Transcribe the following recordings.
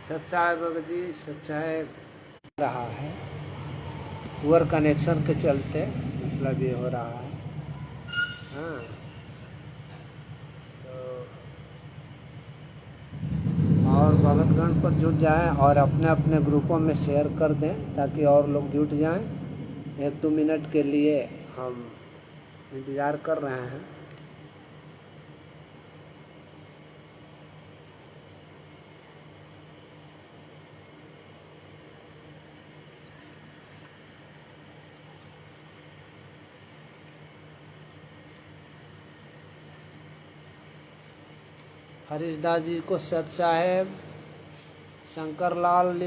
सच्चाई भगत जी सच्चाई रहा है पुअर कनेक्शन के चलते, मतलब ये हो रहा है। हाँ, तो और भगतगण पर जुट जाएं और अपने अपने ग्रुपों में शेयर कर दें ताकि और लोग जुट जाएं। 1-2 मिनट के लिए हम इंतज़ार कर रहे हैं। हरीशदास जी को सत साहेब, शंकर लाल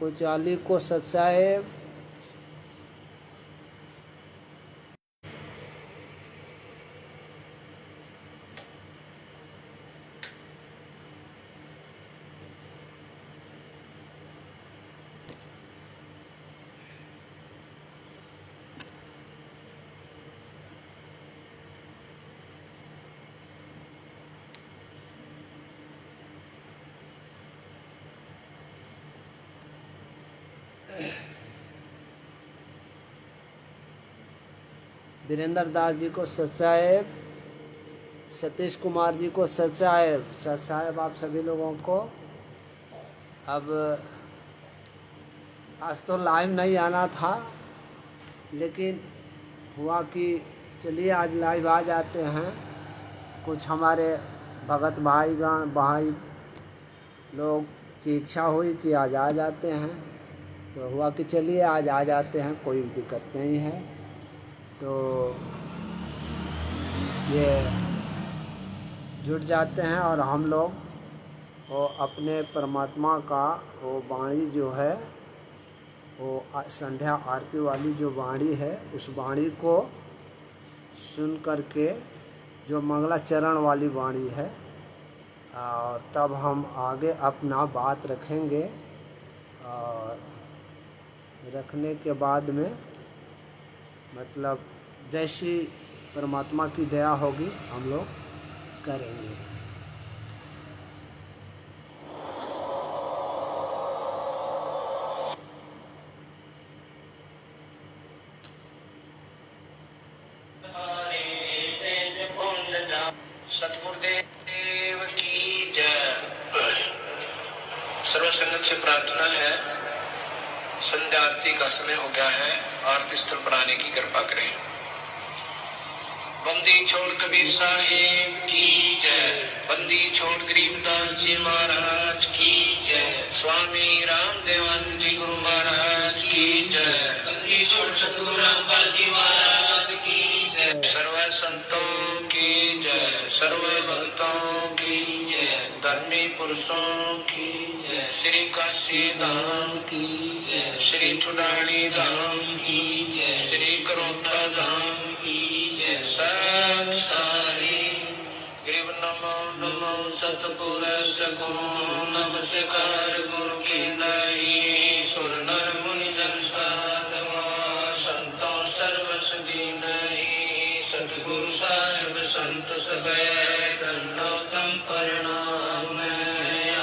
कोचाली को सत साहेब, वीरेंद्र दास जी को सत साहेब, सतीश कुमार जी को सत साहेब आप सभी लोगों को। अब आज तो लाइव नहीं आना था, लेकिन हुआ कि चलिए आज लाइव आ जाते हैं। कुछ हमारे भगत भाई लोग की इच्छा हुई कि आज आ जाते हैं, तो हुआ कि चलिए आज आ जाते हैं, कोई दिक्कत नहीं है। तो ये जुट जाते हैं और हम लोग वो अपने परमात्मा का वो वाणी जो है, वो संध्या आरती वाली जो वाणी है, उस वाणी को सुन करके, जो मंगलाचरण वाली वाणी है, और तब हम आगे अपना बात रखेंगे। और रखने के बाद में मतलब जैसी परमात्मा की दया होगी हम लोग करेंगे। सतगुरुदेव की जय। सर्व संगत से प्रार्थना है, संध्या आरती का समय हो गया है, आरती स्थल पर आने की कृपा करें। बंदी छोड़ कबीर साहेब की जय। बंदी छोड़ गरीबदास जी महाराज की जय। स्वामी रामदेवान जी गुरु महाराज की जय। बंदी छोड़ सतगुरु रामपाल जी महाराज की जय। सर्व संतों की जय, सर्व भक्तों की जय, धर्मी पुरुषों की जय, श्री काशी धाम की जय, श्री चुडानी धाम की जय, श्री करोटा धाम की जय। सत साई ग्रीव नमो नमो सतपुर सगुरु नमस्कार गुरु की नई। सुर नर मुनि जन साधवा संतों सर्वस दीनहि। सतगुरु साहिब संत सबै दंडोतम प्रणाम।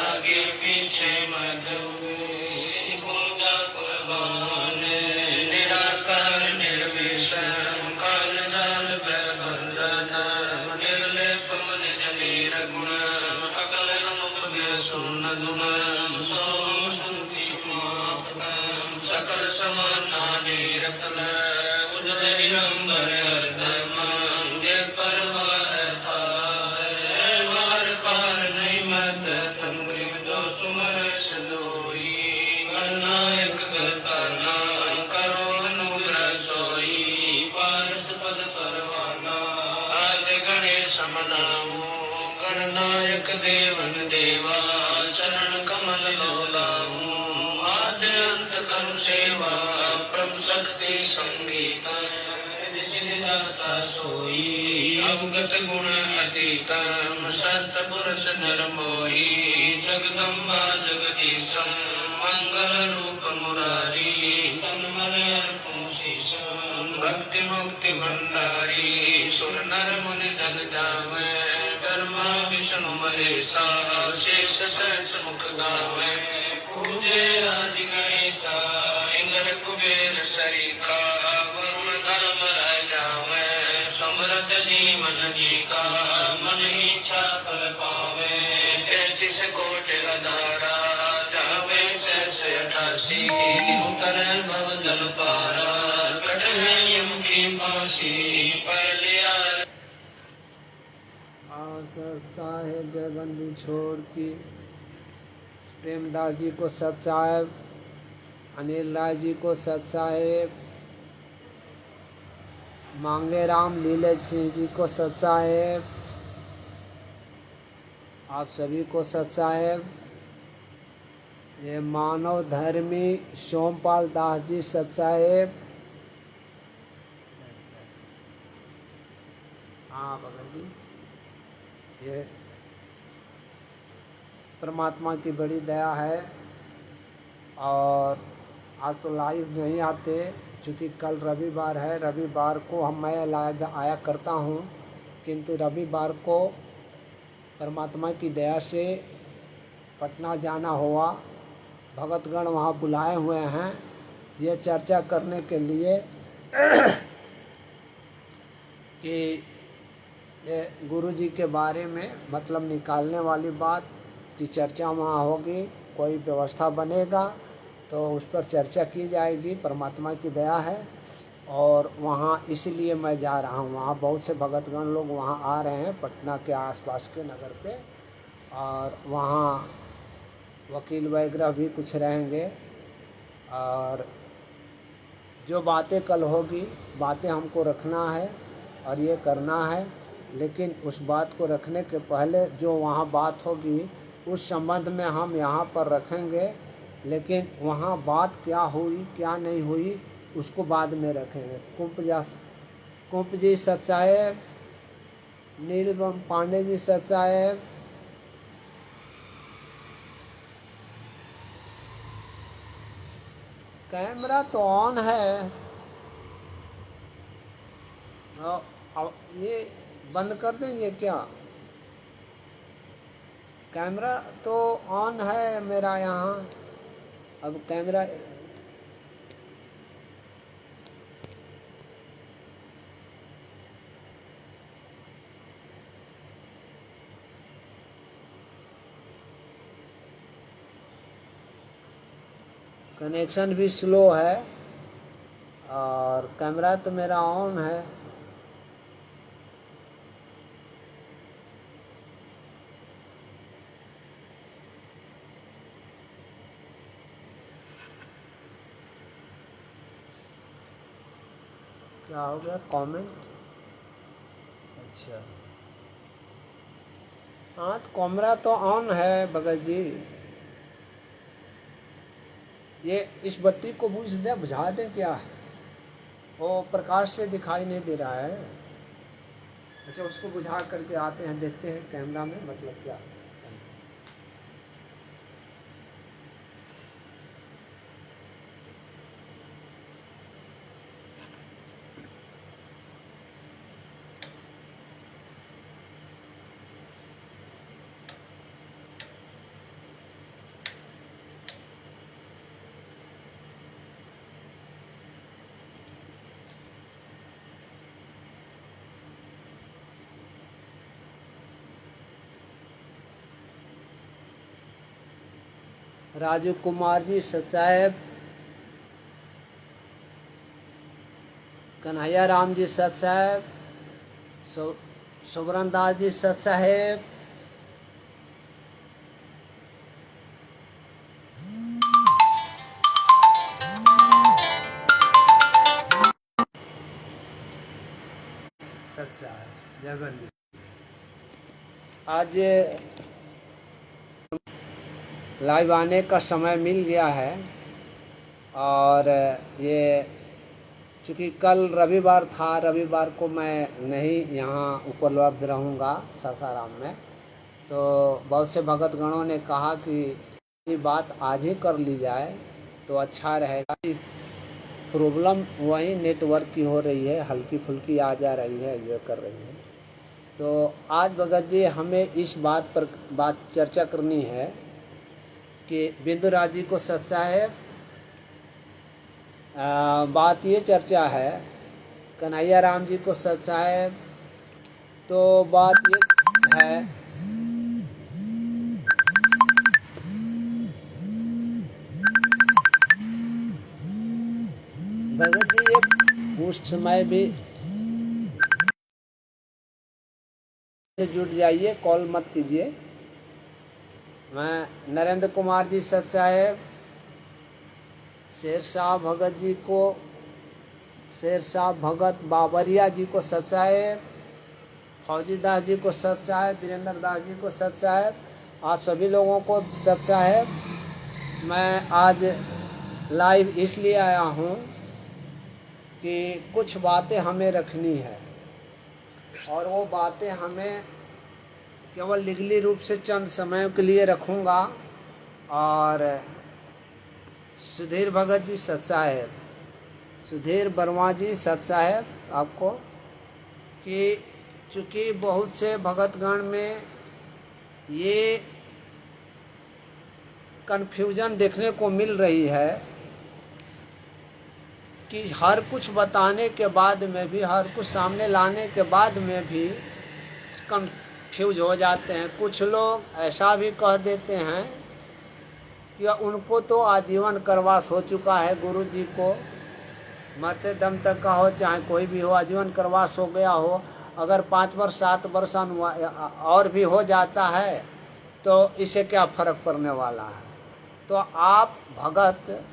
आगे पीछे मधुए पूजा कुर्बान। निराकार निर्विषम काल जाल भयभंजन। निर्लेप मन जनेर गुण अकल अनुपम सुन गुणम। सोम स्तुति समाप्तम सकल समाना निरतन। उदयंबर गणनायक देवन देवा चरण कमल लोलाऊ। आद्य अंत कर्म सेवा परम शक्ति संगीता। सोई अवगत गुण अतीतम संत पुरुष नर मोही। जगदम्बा जगदीशम मंगल रूप मुरारी। तन्मन अर्पण शीशम भक्ति मुक्ति भंडारी। सुर नर मुनि जन जामे ब्रह्मा विष्णु महेशा। शेष सहस मुख गावे इंद्र कुबेर सरीखा वरुण धर्म राजा में समरथ जीवन जी का मन इच्छा फल पावे 33 कोटि अधारा जावे से 88 उतर भव जल पारा कटहे यम की फांसी पहले सत साहेब जयबंदी छोड़ की प्रेमदास जी को सत साहेब, अनिल राय जी को सत साहेब, मांगे राम लीले सिंह जी को सत साहेब, आप सभी को सत साहेब। ये मानव धर्मी सोमपाल दास जी सत साहेब। हाँ भगत जी, ये परमात्मा की बड़ी दया है। और आज तो लाइव नहीं आते क्योंकि कल रविवार है। रविवार को मैं लाइव आया करता हूँ, किंतु रविवार को परमात्मा की दया से पटना जाना हुआ। भगतगण वहाँ बुलाए हुए हैं ये चर्चा करने के लिए कि ये गुरु जी के बारे में मतलब निकालने वाली बात की चर्चा वहाँ होगी। कोई व्यवस्था बनेगा तो उस पर चर्चा की जाएगी। परमात्मा की दया है और वहाँ इसलिए मैं जा रहा हूँ। वहाँ बहुत से भगतगण लोग वहाँ आ रहे हैं पटना के आसपास के नगर पे, और वहाँ वकील वगैरह भी कुछ रहेंगे। और जो बातें कल होगी, बातें हमको रखना है और ये करना है, लेकिन उस बात को रखने के पहले जो वहाँ बात होगी उस संबंध में हम यहाँ पर रखेंगे। लेकिन वहाँ बात क्या हुई क्या नहीं हुई उसको बाद में रखेंगे। कुंप जी सत साहेब, नीलबम पांडे जी सत साहेब, कैमरा तो ऑन है। अब ये बंद कर देंगे क्या? कैमरा तो ऑन है मेरा यहाँ। अब कैमरा कनेक्शन भी स्लो है और कैमरा तो मेरा ऑन है। क्या हो गया? कमेंट? अच्छा हाँ, तो कैमरा तो ऑन है भगत जी। ये इस बत्ती को बुझा दें क्या? वो प्रकाश से दिखाई नहीं दे रहा है। अच्छा, उसको बुझा करके आते हैं, देखते हैं कैमरा में मतलब क्या। राजू कुमार जी सत साहेब, कन्हैया राम जी सत साहेब, सुब्रन दास जी सत साहेब, सत साहेब जयबंदी। आज लाइव आने का समय मिल गया है और ये चूँकि कल रविवार था, रविवार को मैं नहीं यहाँ उपलब्ध रहूँगा सासाराम में, तो बहुत से भगतगणों ने कहा कि ये बात आज ही कर ली जाए तो अच्छा रहेगा। प्रॉब्लम वही नेटवर्क की हो रही है, हल्की फुल्की आ जा रही है, ये कर रही है। तो आज भगत जी हमें इस बात पर चर्चा करनी है कि बिंदुराज जी को सत साहेब, बात ये चर्चा है कन्हैया राम जी को सत्साहेब, तो बात ये है भगत जी ये उस समय भी जुट जाइए, कॉल मत कीजिए। मैं नरेंद्र कुमार जी सत्साहेब, शेरशाह भगत जी को, शेरशाह भगत बाबरिया जी को सत्साहेब, फौजीदास जी को सत्साहेब, वीरेंद्र दास जी को सत्साहेब, आप सभी लोगों को सत्साहेब। मैं आज लाइव इसलिए आया हूँ कि कुछ बातें हमें रखनी है और वो बातें हमें केवल लीगली रूप से चंद समय के लिए रखूँगा। और सुधीर भगत जी सत्साहेब, सुधीर वर्मा जी सत्साहेब आपको, कि चूँकि बहुत से भगतगण में ये कन्फ्यूजन देखने को मिल रही है कि हर कुछ बताने के बाद में भी, हर कुछ सामने लाने के बाद में भी कंफ्यूज हो जाते हैं। कुछ लोग ऐसा भी कह देते हैं कि उनको तो आजीवन करवास हो चुका है, गुरु जी को मरते दम तक का हो चाहे कोई भी हो, आजीवन करवास हो गया हो। अगर 5 वर्ष 7 वर्ष और भी हो जाता है तो इससे क्या फर्क पड़ने वाला है। तो आप भगत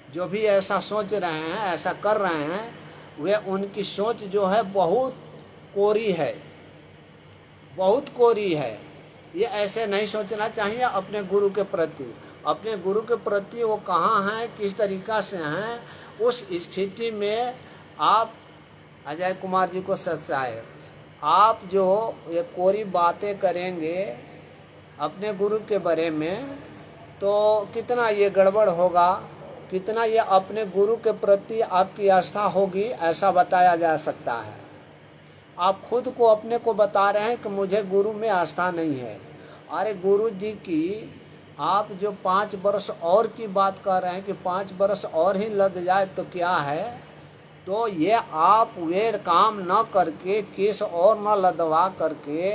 जो भी ऐसा सोच रहे हैं, ऐसा कर रहे हैं, वे उनकी सोच जो है बहुत कोरी है, बहुत कोरी है। ये ऐसे नहीं सोचना चाहिए अपने गुरु के प्रति। अपने गुरु के प्रति वो कहाँ हैं, किस तरीक़ा से हैं, उस स्थिति में आप अजय कुमार जी को सत्साहेब, आप जो ये कोरी बातें करेंगे अपने गुरु के बारे में, तो कितना ये गड़बड़ होगा, कितना ये अपने गुरु के प्रति आपकी आस्था होगी, ऐसा बताया जा सकता है। आप खुद को अपने को बता रहे हैं कि मुझे गुरु में आस्था नहीं है। अरे गुरु जी की आप जो 5 वर्ष और की बात कर रहे हैं कि 5 वर्ष और ही लग जाए तो क्या है, तो ये आप वे काम न करके, केस और न लदवा करके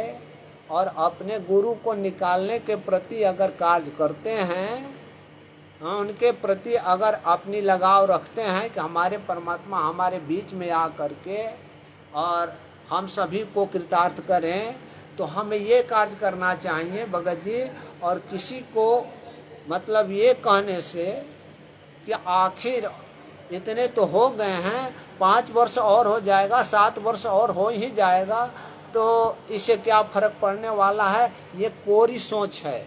और अपने गुरु को निकालने के प्रति अगर कार्य करते हैं, उनके प्रति अगर अपनी लगाव रखते हैं कि हमारे परमात्मा हमारे बीच में आ करके और हम सभी को कृतार्थ करें, तो हमें ये कार्य करना चाहिए भगत जी। और किसी को मतलब ये कहने से कि आखिर इतने तो हो गए हैं, 5 वर्ष और हो जाएगा, 7 वर्ष और हो ही जाएगा, तो इससे क्या फर्क पड़ने वाला है, ये कोरी सोच है।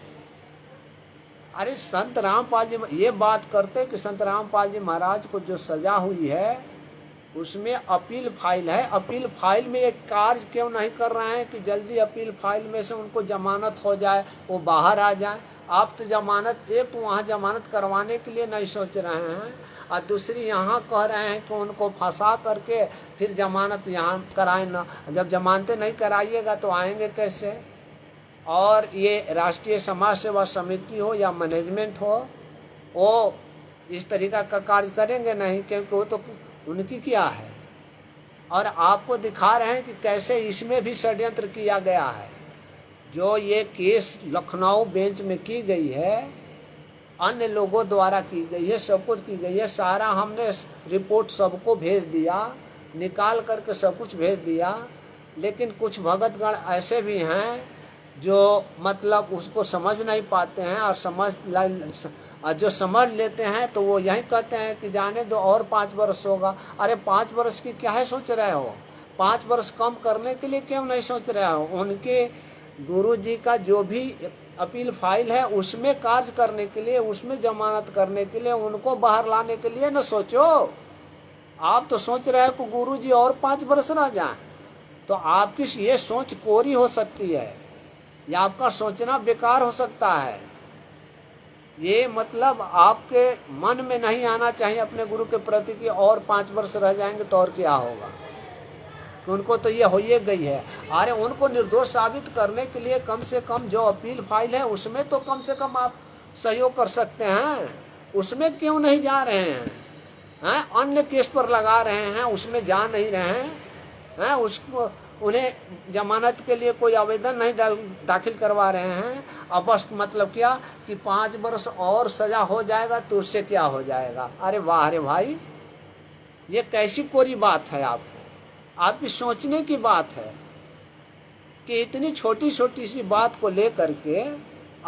अरे संत रामपाल जी ये बात करते कि संत रामपाल जी महाराज को जो सजा हुई है उसमें अपील फाइल है, अपील फाइल में एक कार्य क्यों नहीं कर रहे हैं कि जल्दी अपील फाइल में से उनको जमानत हो जाए, वो बाहर आ जाए। आप तो जमानत, एक तो वहाँ जमानत करवाने के लिए नहीं सोच रहे हैं और दूसरी यहाँ कह रहे हैं कि उनको फंसा करके फिर जमानत यहाँ कराए ना। जब जमानतें नहीं कराइएगा तो आएंगे कैसे। और ये राष्ट्रीय समाज सेवा समिति हो या मैनेजमेंट हो, वो इस तरीका का कार्य करेंगे नहीं, क्योंकि वो तो उनकी क्या है। और आपको दिखा रहे हैं कि कैसे इसमें भी षड्यंत्र किया गया है। जो ये केस लखनऊ बेंच में की गई है, अन्य लोगों द्वारा की गई है, सब कुछ की गई है, सारा हमने रिपोर्ट सबको भेज दिया, निकाल करके सब कुछ भेज दिया। लेकिन कुछ भगतगण ऐसे भी हैं जो मतलब उसको समझ नहीं पाते हैं, और जो समझ लेते हैं तो वो यही कहते हैं कि जाने दो और 5 वर्ष होगा। अरे 5 वर्ष की क्या है सोच रहे हो, 5 वर्ष कम करने के लिए क्यों नहीं सोच रहे हो। उनके गुरु जी का जो भी अपील फाइल है उसमें कार्य करने के लिए, उसमें जमानत करने के लिए, उनको बाहर लाने के लिए न सोचो। आप तो सोच रहे हो कि गुरु जी और 5 वर्ष रह जाएं, तो आपकी ये सोच कोरी हो सकती है या आपका सोचना बेकार हो सकता है। ये मतलब आपके मन में नहीं आना चाहिए अपने गुरु के प्रति कि और 5 वर्ष रह जाएंगे तो और क्या होगा, कि उनको तो ये हो ही गई है। अरे उनको निर्दोष साबित करने के लिए कम से कम जो अपील फाइल है उसमें तो कम से कम आप सहयोग कर सकते हैं, उसमें क्यों नहीं जा रहे हैं। हैं, अन्य केस पर लगा रहे हैं, उसमें जा नहीं रहे हैं, उसको उन्हें जमानत के लिए कोई आवेदन नहीं दाखिल करवा रहे हैं। अब बस मतलब क्या कि 5 वर्ष और सजा हो जाएगा तो उससे क्या हो जाएगा। अरे वाह रे भाई, ये कैसी कोरी बात है। आपकी सोचने की बात है कि इतनी छोटी छोटी सी बात को लेकर के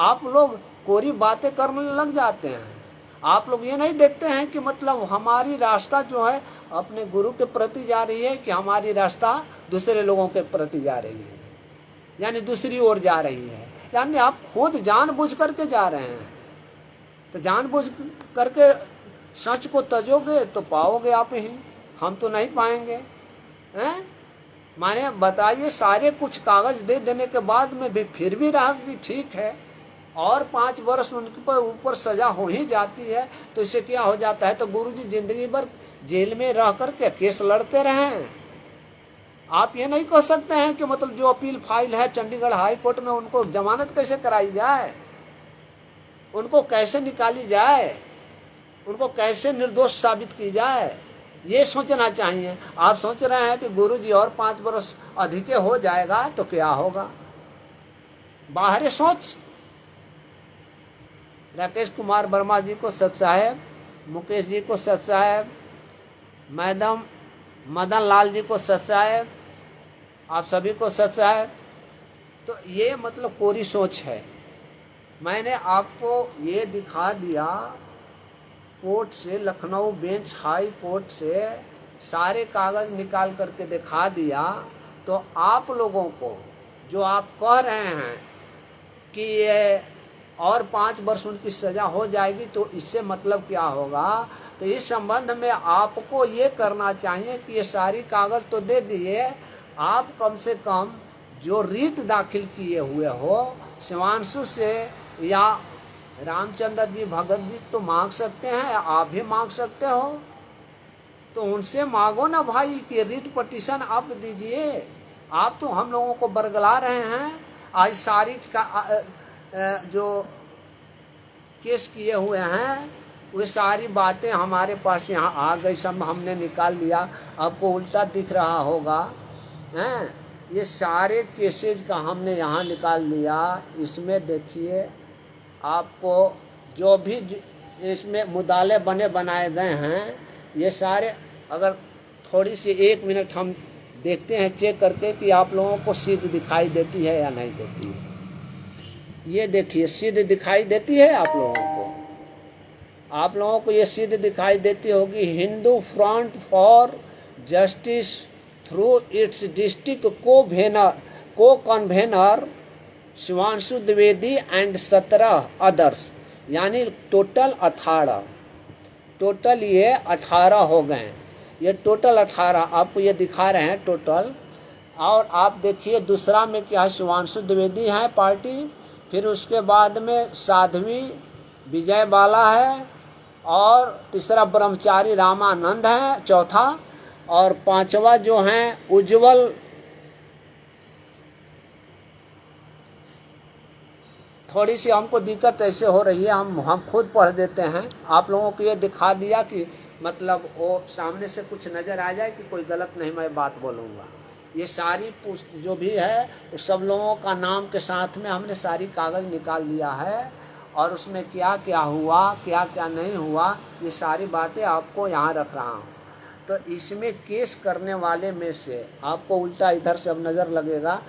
आप लोग कोरी बातें करने लग जाते हैं। आप लोग ये नहीं देखते हैं कि मतलब हमारी रास्ता जो है अपने गुरु के प्रति जा रही है कि हमारी रास्ता दूसरे लोगों के प्रति जा रही है, यानी दूसरी ओर जा रही है। यानी आप खुद जानबूझ करके जा रहे हैं। तो जानबूझ करके सच को तजोगे तो पाओगे आप ही, हम तो नहीं पाएंगे। हैं, माने बताइए, सारे कुछ कागज दे देने के बाद में भी फिर भी रहा कि ठीक है और 5 वर्ष उनके ऊपर सजा हो ही जाती है तो इससे क्या हो जाता है। तो गुरुजी जिंदगी भर जेल में रह करके केस लड़ते रहे। आप ये नहीं कह सकते हैं कि मतलब जो अपील फाइल है चंडीगढ़ हाई कोर्ट में, उनको जमानत कैसे कराई जाए, उनको कैसे निकाली जाए, उनको कैसे निर्दोष साबित की जाए, ये सोचना चाहिए। आप सोच रहे हैं कि गुरुजी और 5 वर्ष अधिक हो जाएगा तो क्या होगा। बाहर सोच। राकेश कुमार वर्मा जी को सत साहेब, मुकेश जी को सत साहेब, मैडम मदन लाल जी को सत साहेब, आप सभी को सत साहेब। तो ये मतलब कोरी सोच है। मैंने आपको ये दिखा दिया कोर्ट से, लखनऊ बेंच हाई कोर्ट से सारे कागज निकाल करके दिखा दिया। तो आप लोगों को जो आप कह रहे हैं कि ये और 5 वर्ष उनकी सजा हो जाएगी तो इससे मतलब क्या होगा। तो इस संबंध में आपको ये करना चाहिए कि ये सारी कागज तो दे दिए, आप कम से कम जो रीट दाखिल किए हुए हो शिवांशु से या रामचंद्र जी भगत जी तो मांग सकते हैं, आप भी मांग सकते हो, तो उनसे मांगो ना भाई कि रीट पटिशन आप दीजिए। आप तो हम लोगों को बरगला रहे हैं। आज सारी जो केस किए हुए हैं वे सारी बातें हमारे पास यहाँ आ गई, सब हमने निकाल लिया। आपको उल्टा दिख रहा होगा, हैं, ये सारे केसेज का हमने यहाँ निकाल लिया। इसमें देखिए आपको जो भी इसमें मुद्दाले बने बनाए गए हैं, ये सारे अगर थोड़ी सी 1 मिनट हम देखते हैं चेक करके कि आप लोगों को सिद्ध दिखाई देती है या नहीं देती है। ये देखिए सिद्ध दिखाई देती है आप लोगों को ये सिद्ध दिखाई देती होगी। Hindu Front for Justice through its district को convener Shivanshu Dwivedi and 17 others, यानी टोटल 18, टोटल ये 18 हो गए। ये टोटल 18 आपको ये दिखा रहे हैं टोटल। और आप देखिए दूसरा में क्या है, शिवांशु द्विवेदी है पार्टी, फिर उसके बाद में साध्वी विजय बाला है, और तीसरा ब्रह्मचारी रामानंद है चौथा, और 5वां जो है उज्जवल, थोड़ी सी हमको दिक्कत ऐसे हो रही है, हम खुद पढ़ देते हैं। आप लोगों को ये दिखा दिया कि मतलब वो सामने से कुछ नज़र आ जाए कि कोई गलत नहीं मैं बात बोलूँगा। ये सारी जो भी है तो सब लोगों का नाम के साथ में हमने सारी कागज़ निकाल लिया है, और उसमें क्या क्या हुआ क्या क्या नहीं हुआ ये सारी बातें आपको यहाँ रख रहा हूँ। तो इसमें केस करने वाले में से आपको उल्टा इधर से अब नज़र लगेगा,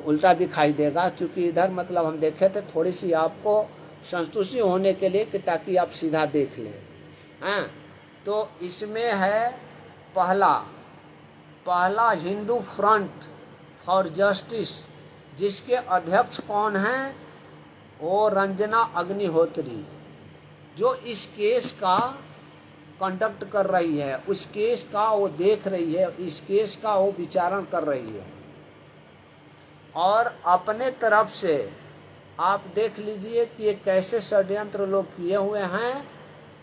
उल्टा दिखाई देगा, क्योंकि इधर मतलब हम देखे थे थोड़ी सी आपको संतुष्टि होने के लिए कि ताकि आप सीधा देख लें। हैं, तो इसमें है पहला हिंदू फ्रंट फॉर जस्टिस, जिसके अध्यक्ष कौन हैं, वो रंजना अग्निहोत्री, जो इस केस का कंडक्ट कर रही है, उस केस का वो देख रही है, इस केस का वो विचारण कर रही है। और अपने तरफ से आप देख लीजिए कि ये कैसे षड्यंत्र लोग किए हुए हैं,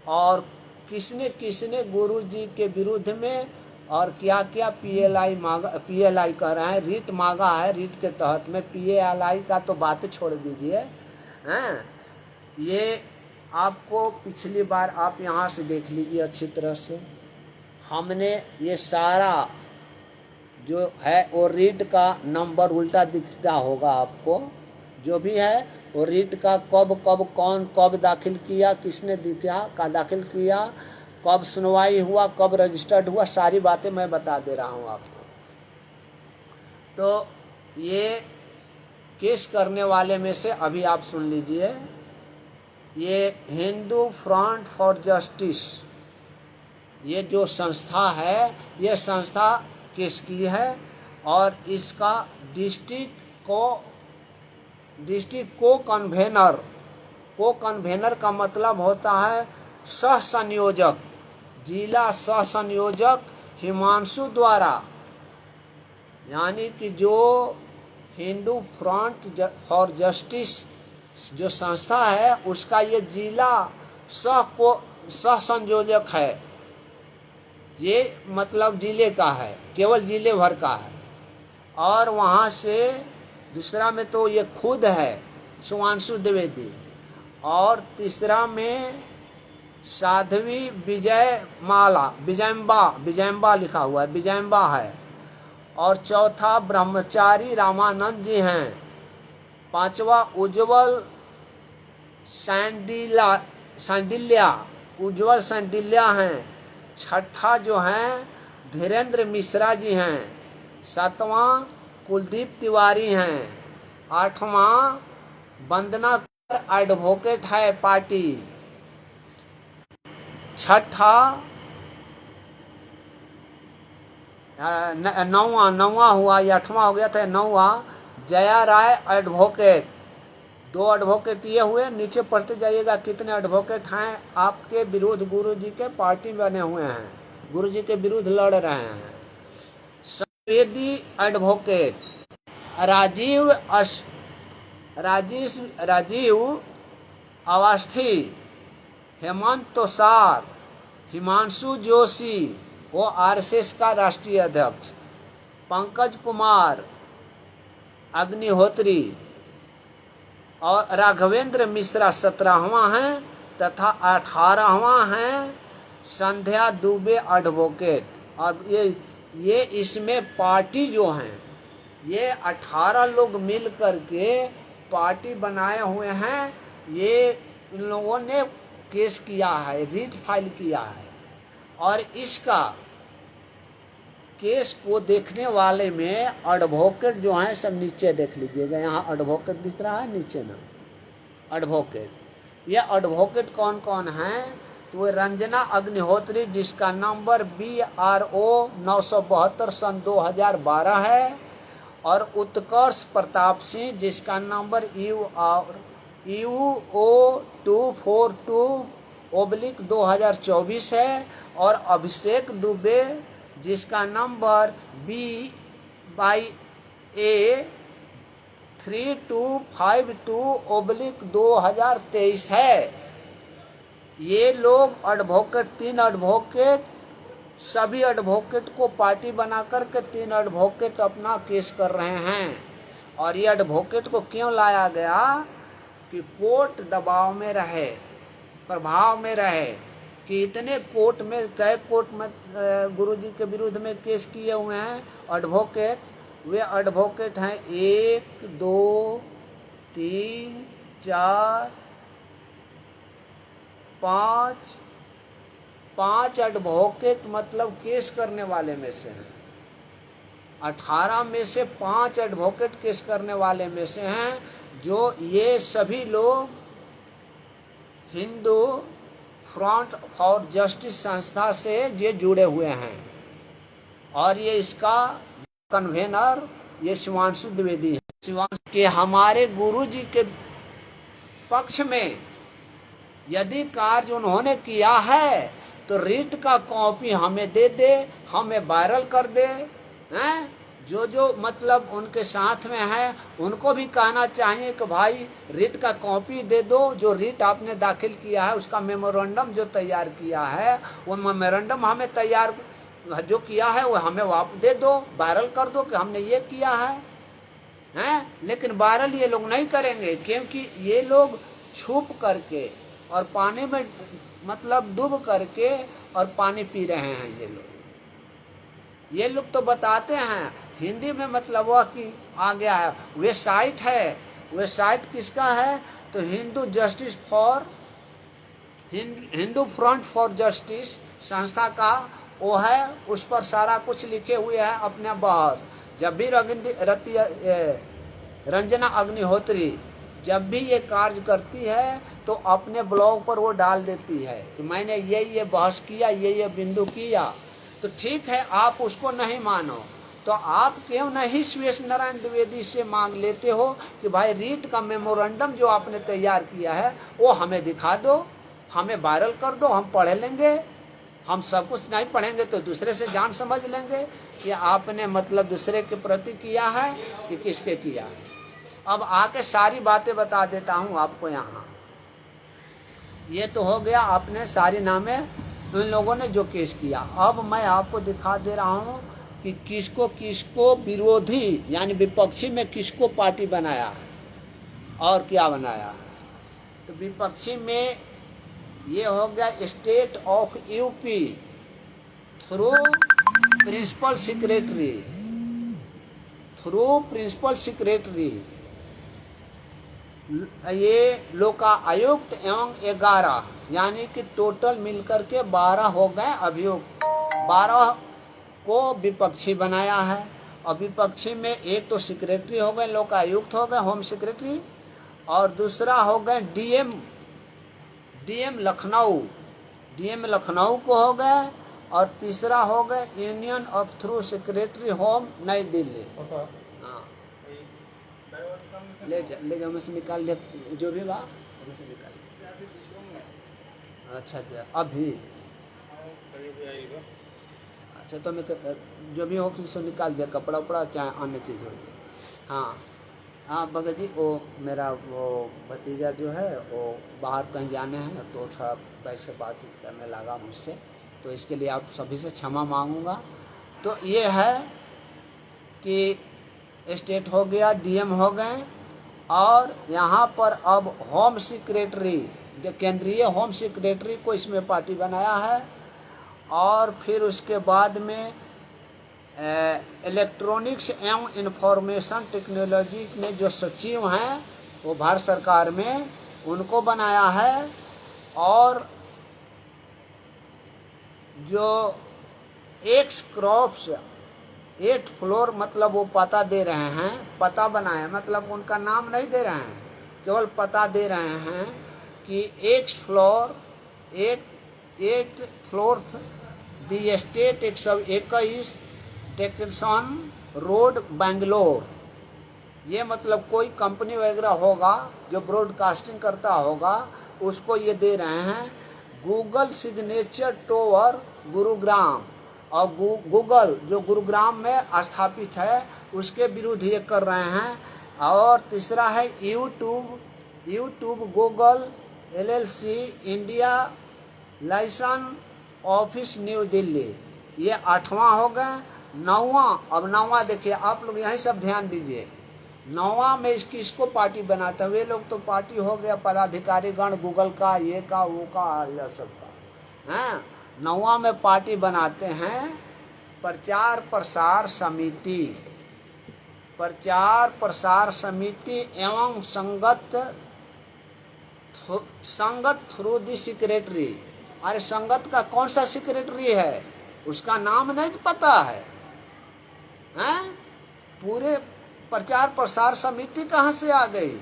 और किसने किसने गुरु जी के विरुद्ध में और क्या क्या पीएलआई कह रहे हैं, रीट मांगा है। रीट के तहत में पीएलआई का तो बात छोड़ दीजिए, हैं, ये आपको पिछली बार आप यहाँ से देख लीजिए अच्छी तरह से, हमने ये सारा जो है वो रीड का नंबर उल्टा दिखता होगा आपको, जो भी है वो रीड का कब कब कौन कब दाखिल किया, किसने दाखिल किया, कब सुनवाई हुआ, कब रजिस्टर्ड हुआ, सारी बातें मैं बता दे रहा हूँ आपको। तो ये केस करने वाले में से अभी आप सुन लीजिए, ये हिंदू फ्रंट फॉर जस्टिस, ये जो संस्था है, ये संस्था केस की है और इसका डिस्ट्रिक्ट को कन्वेनर का मतलब होता है सह संयोजक, जिला सह संयोजक हिमांशु द्वारा, यानी कि जो हिंदू फ्रंट फॉर जस्टिस जो संस्था है उसका ये जिला सह संयोजक है, ये मतलब जिले का है, केवल जिले भर का है। और वहाँ से दूसरा में तो ये खुद है सुवांशु द्विवेदी, और तीसरा में साध्वी विजयम्बा लिखा हुआ है, विजयम्बा है, और चौथा ब्रह्मचारी रामानंद जी हैं, पांचवा उज्जवल सैंडिल्या हैं, छठा जो हैं धीरेन्द्र मिश्रा जी हैं, सातवां कुलदीप तिवारी हैं, आठवां वंदना एडवोकेट है पार्टी, छठा नौवा हुआ, ये आठवां हो गया था, नौवा जया राय एडवोकेट, 2 एडवोकेट ये हुए। नीचे पढ़ते जाइएगा कितने एडवोकेट हैं आपके विरुद्ध गुरुजी के पार्टी बने हुए हैं, गुरुजी के विरुद्ध लड़ रहे हैं। संवेदी एडवोकेट, राजीव अवस्थी, हेमंत तोसार, हिमांशु जोशी वो आरएसएस का राष्ट्रीय अध्यक्ष, पंकज कुमार अग्निहोत्री और राघवेंद्र मिश्रा 17वां हैं, तथा 18वां हैं संध्या दुबे एडवोकेट। अब ये इसमें पार्टी जो हैं, ये 18 लोग मिल करके पार्टी बनाए हुए हैं। ये इन लोगों ने केस किया है, रीट फाइल किया है, और इसका केस को देखने वाले में एडवोकेट जो हैं सब नीचे देख लीजिएगा, यहाँ एडवोकेट दिख रहा है नीचे ना, एडवोकेट। ये एडवोकेट कौन कौन हैं? तो रंजना अग्निहोत्री जिसका नंबर BRO 972 सन 2012 है, और उत्कर्ष प्रताप सिंह जिसका नंबर UO 242/2024 है, और अभिषेक दुबे जिसका नंबर BA 3252/2023 है। ये लोग एडवोकेट, 3 एडवोकेट, सभी एडवोकेट को पार्टी बना करके 3 एडवोकेट अपना केस कर रहे हैं। और ये एडवोकेट को क्यों लाया गया? कि कोर्ट दबाव में रहे, प्रभाव में रहे, कि इतने कोर्ट में, कई कोर्ट में गुरुजी के विरुद्ध में केस किए हुए हैं एडवोकेट। वे एडवोकेट हैं 1 2 3 4 5 एडवोकेट मतलब केस करने वाले में से हैं। 18 में से 5 एडवोकेट केस करने वाले में से हैं, जो ये सभी लोग हिंदू फ्रंट फॉर जस्टिस संस्था से ये जुड़े हुए हैं। और ये इसका कन्वेनर ये शिवांशु द्विवेदी है। शिवांशु के हमारे गुरुजी के पक्ष में यदि कार्य उन्होंने किया है तो रीट का कॉपी हमें दे दे, हमें वायरल कर दे, हैं? जो मतलब उनके साथ में है उनको भी कहना चाहिए कि भाई रीट का कॉपी दे दो, जो रीट आपने दाखिल किया है उसका मेमोरेंडम जो तैयार किया है वो मेमोरेंडम हमें तैयार जो किया है वो हमें वापस दे दो, वायरल कर दो कि हमने ये किया है, हैं? लेकिन वायरल ये लोग नहीं करेंगे, क्योंकि ये लोग छुप करके और पानी में मतलब डूब करके और पानी पी रहे हैं ये लोग तो बताते हैं हिंदी में, मतलब वह कि आ गया है। वेबसाइट है, वेबसाइट किसका है? तो हिंदू फ्रंट फॉर जस्टिस संस्था का वो है, उस पर सारा कुछ लिखे हुए हैं अपने बहस। जब भी रंजना अग्निहोत्री जब भी ये कार्य करती है तो अपने ब्लॉग पर वो डाल देती है कि मैंने ये बहस किया, ये बिंदु किया। तो ठीक है, आप उसको नहीं मानो तो आप क्यों नहीं श्वेत नारायण द्विवेदी से मांग लेते हो कि भाई रीट का मेमोरेंडम जो आपने तैयार किया है वो हमें दिखा दो, हमें वायरल कर दो, हम पढ़ लेंगे। हम सब कुछ नहीं पढ़ेंगे तो दूसरे से जान समझ लेंगे कि आपने मतलब दूसरे के प्रति किया है कि किसके किया है। अब आके सारी बातें बता देता हूँ आपको यहाँ। ये तो हो गया आपने सारी नामे उन लोगों ने जो केस किया। अब मैं आपको दिखा दे रहा हूँ कि किसको किसको विरोधी यानी विपक्षी में किसको पार्टी बनाया है और क्या बनाया। तो विपक्षी में ये हो गया state of UP through principal secretary ये लोकायुक्त एवं 11 यानी कि टोटल मिलकर के 12 हो गए अभियुक्त। 12 को विपक्षी बनाया है और विपक्षी में एक तो सेक्रेटरी हो गए, लोकायुक्त हो गए, होम सेक्रेटरी, और दूसरा हो गए डीएम लखनऊ को हो गए, और तीसरा हो गए union of through secretary home नई दिल्ली। हाँ ले जाओ में से निकाल ले, जो भी बा से निकाल। अच्छा अभी अच्छा तो मैं जो भी हो सो निकाल दिया, कपड़ा उपड़ा चाहे अन्य चीज़ हो। हाँ भगत जी, वो मेरा वो भतीजा जो है वो बाहर कहीं जाने हैं तो थोड़ा पैसे बातचीत करने लगा मुझसे, तो इसके लिए आप सभी से क्षमा मांगूंगा। तो ये है कि स्टेट हो गया, डीएम हो गए, और यहाँ पर अब होम सेक्रेटरी, केंद्रीय होम सेक्रेटरी को इसमें पार्टी बनाया है। और फिर उसके बाद में इलेक्ट्रॉनिक्स एवं इंफॉर्मेशन टेक्नोलॉजी में जो सचिव हैं वो भारत सरकार में, उनको बनाया है। और जो एक्स क्रॉप्स 8 फ्लोर मतलब वो पता दे रहे हैं, पता बनाए मतलब उनका नाम नहीं दे रहे हैं, केवल पता दे रहे हैं कि 8 फ्लोर दी स्टेट 121 टेक्सन रोड बेंगलोर। ये मतलब कोई कंपनी वगैरह होगा जो ब्रॉडकास्टिंग करता होगा, उसको ये दे रहे हैं। गूगल सिग्नेचर टॉवर गुरुग्राम, और गूगल जो गुरुग्राम में स्थापित है उसके विरुद्ध ये कर रहे हैं। और तीसरा है YouTube Google LLC India license office new Delhi. ये 8वां हो गए। 9वां, अब 9वां देखिए आप लोग यही सब ध्यान दीजिए। 9वां में किसको पार्टी बनाते हैं? वे लोग तो पार्टी हो गया पदाधिकारी गण गूगल का, ये का वो का सबका है। 9वां में पार्टी बनाते हैं प्रचार प्रसार समिति एवं संगत थ्रू दी सेक्रेटरी। अरे संगत का कौन सा सेक्रेटरी है उसका नाम नहीं पता है, हैं? पूरे प्रचार प्रसार समिति कहाँ से आ गई?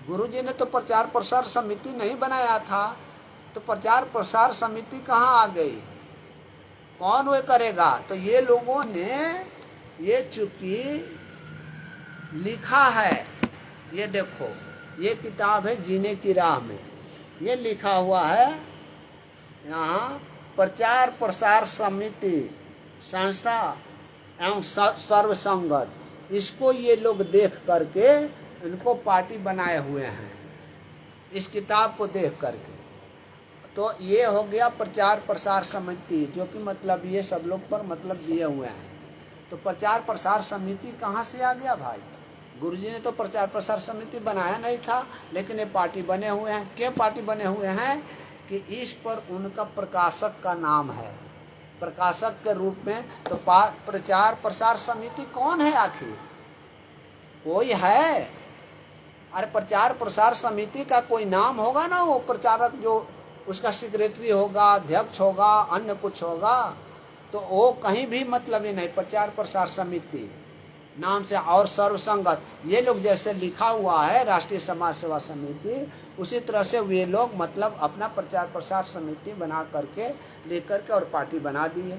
गुरुजी ने तो प्रचार प्रसार समिति नहीं बनाया था, तो प्रचार प्रसार समिति कहाँ आ गई? कौन वे करेगा? तो ये लोगों ने ये चूंकि लिखा है, ये देखो ये किताब है जीने की राह में, ये लिखा हुआ है यहाँ प्रचार प्रसार समिति संस्था एवं सर्वसंगत। इसको ये लोग देख करके इनको पार्टी बनाए हुए हैं, इस किताब को देख करके। तो ये हो गया प्रचार प्रसार समिति, जो कि मतलब ये सब लोग पर मतलब दिए हुए हैं। तो प्रचार प्रसार समिति कहाँ से आ गया भाई? गुरुजी ने तो प्रचार प्रसार समिति बनाया नहीं था, लेकिन ये पार्टी बने हुए हैं। क्यों पार्टी बने हुए हैं? कि इस पर उनका प्रकाशक का नाम है, प्रकाशक के रूप में। तो प्रचार प्रसार समिति कौन है आखिर? कोई है? अरे प्रचार प्रसार समिति का कोई नाम होगा ना, वो प्रचारक जो उसका सेक्रेटरी होगा, अध्यक्ष होगा, अन्य कुछ होगा, तो वो कहीं भी मतलब ही नहीं। प्रचार प्रसार समिति नाम से, और सर्वसंगत, ये लोग जैसे लिखा हुआ है राष्ट्रीय समाज सेवा समिति, उसी तरह से वे लोग मतलब अपना प्रचार प्रसार समिति बना करके लेकर के और पार्टी बना दी है।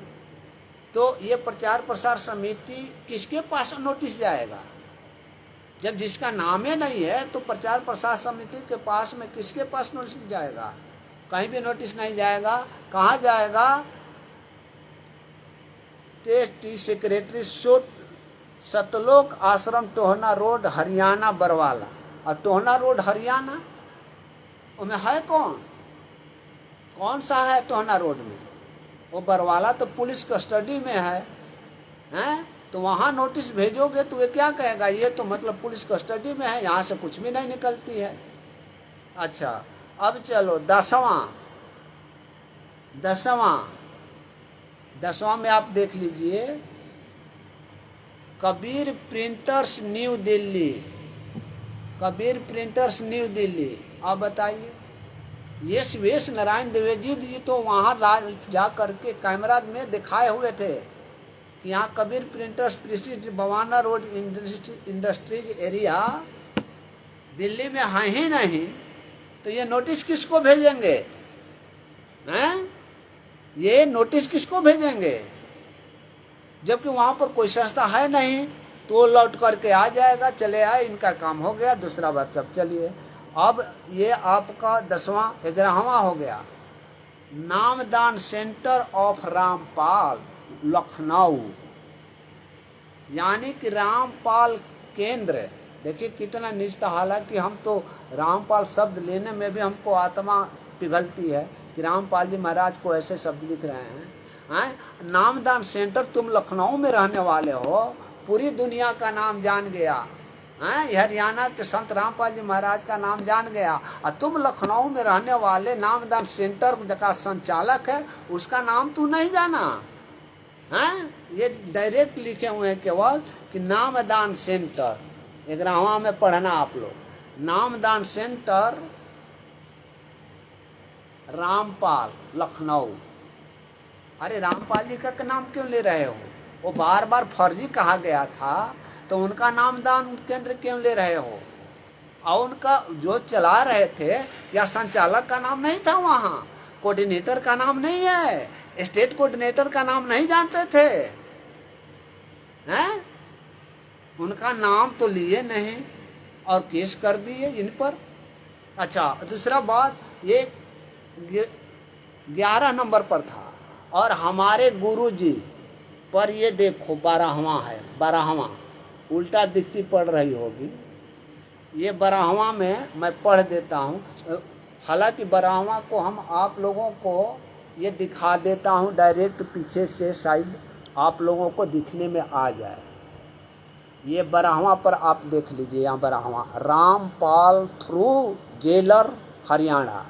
तो ये प्रचार प्रसार समिति किसके पास नोटिस जाएगा? जब जिसका नाम ही नहीं है तो प्रचार प्रसार समिति के पास में किसके पास नोटिस जाएगा? कहीं भी नोटिस नहीं जाएगा। कहाँ जाएगा? टी सेक्रेटरी सतलोक आश्रम, टोहना रोड, हरियाणा, बरवाला। और टोहना रोड हरियाणा उसमें है कौन सा है टोहना रोड में? वो बरवाला तो पुलिस कस्टडी में है, हैं? तो वहाँ नोटिस भेजोगे तो वे क्या कहेगा? ये तो मतलब पुलिस कस्टडी में है, यहाँ से कुछ भी नहीं निकलती है। अच्छा, अब चलो दसवां में आप देख लीजिए, Kabir printers new Delhi. Kabir printers new Delhi. अब बताइए, ये वेश नारायण द्विवेदी जी तो वहाँ जा करके कैमरा में दिखाए हुए थे कि यहाँ Kabir printers prestige Bawana road industries area Delhi में है ही नहीं, तो ये नोटिस किसको भेजेंगे? हैं? ये नोटिस किसको भेजेंगे? जबकि वहाँ पर कोई संस्था है नहीं, तो लौट करके आ जाएगा, चले आए, इनका काम हो गया, दूसरा बात सब चलिए। अब ये आपका 11वां हो गया, नामदान सेंटर ऑफ रामपाल, लखनऊ। यानी कि रामपाल केंद्र। देखिए कितना निष्ठा, हालांकि हम तो रामपाल शब्द लेने में भी हमको आत्मा पिघलती है कि रामपाल जी महाराज को ऐसे शब्द लिख रहे हैं। नामदान सेंटर, तुम लखनऊ में रहने वाले हो, पूरी दुनिया का नाम जान गया है, हरियाणा के संत रामपाल जी महाराज का नाम जान गया, और तुम लखनऊ में रहने वाले नामदान सेंटर का संचालक है, उसका नाम तू नहीं जाना है? ये डायरेक्ट लिखे हुए हैं केवल कि नामदान सेंटर। 11वां में पढ़ना आप लोग, नामदान सेंटर रामपाल, लखनऊ। अरे रामपाल जी का नाम क्यों ले रहे हो? वो बार बार फर्जी कहा गया था, तो उनका नामदान केंद्र क्यों ले रहे हो? और उनका जो चला रहे थे या संचालक का नाम नहीं था, वहाँ कोऑर्डिनेटर का नाम नहीं है, स्टेट कोऑर्डिनेटर का नाम नहीं जानते थे, हैं? उनका नाम तो लिए नहीं और केस कर दिए इन पर। अच्छा, दूसरा बात, ये 11 नंबर पर था, और हमारे गुरुजी पर ये देखो 12वां है, 12वां उल्टा दिखती पड़ रही होगी। ये 12वां में मैं पढ़ देता हूँ, हालांकि 12वां को हम आप लोगों को ये दिखा देता हूँ डायरेक्ट, पीछे से साइड आप लोगों को दिखने में आ जाए। ये 12वां पर आप देख लीजिए, यहाँ 12वां, Rampal through jailer Haryana,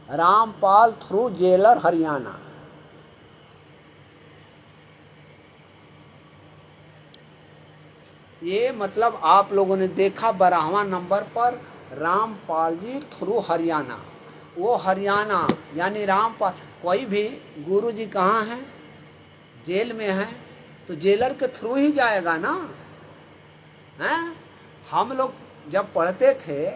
Rampal through jailer Haryana. ये मतलब आप लोगों ने देखा 12वां नंबर पर रामपाल जी थ्रू हरियाणा। वो हरियाणा यानी रामपाल, कोई भी गुरु जी कहाँ हैं? जेल में हैं, तो जेलर के थ्रू ही जाएगा ना, हैं? हम लोग जब पढ़ते थे,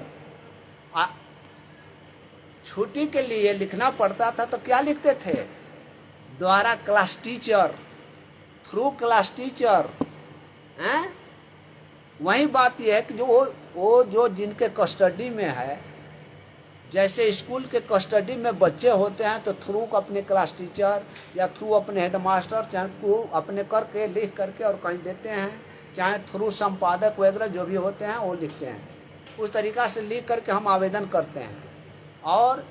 छुट्टी के लिए लिखना पड़ता था, तो क्या लिखते थे? द्वारा class teacher, through class teacher, हैं? वही बात यह है कि वो जो जिनके कस्टडी में है, जैसे स्कूल के कस्टडी में बच्चे होते हैं, तो थ्रू अपने क्लास टीचर या थ्रू अपने हेडमास्टर, चाहे थ्रू अपने करके लिख करके और कहीं देते हैं, चाहे थ्रू संपादक वगैरह जो भी होते हैं वो लिखते हैं। उस तरीक़ा से लिख करके हम आवेदन करते हैं। और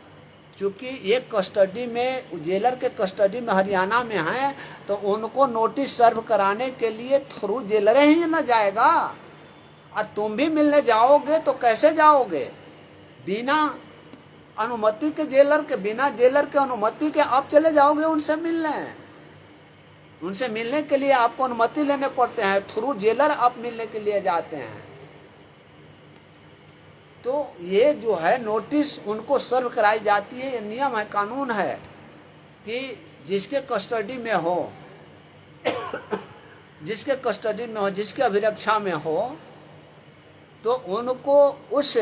चूँकि एक कस्टडी में, जेलर के कस्टडी में हरियाणा में हैं, तो उनको नोटिस सर्व कराने के लिए थ्रू जेलर ही न जाएगा, और तुम भी मिलने जाओगे तो कैसे जाओगे? बिना अनुमति के, जेलर के, बिना जेलर के अनुमति के आप चले जाओगे उनसे मिलने। उनसे मिलने के लिए आपको अनुमति लेने पड़ते हैं, थ्रू जेलर आप मिलने के लिए जाते हैं। तो ये जो है नोटिस उनको सर्व कराई जाती है। ये नियम है, कानून है कि जिसके कस्टडी में हो जिसके कस्टडी में हो, जिसके अभिरक्षा में हो, तो उनको उस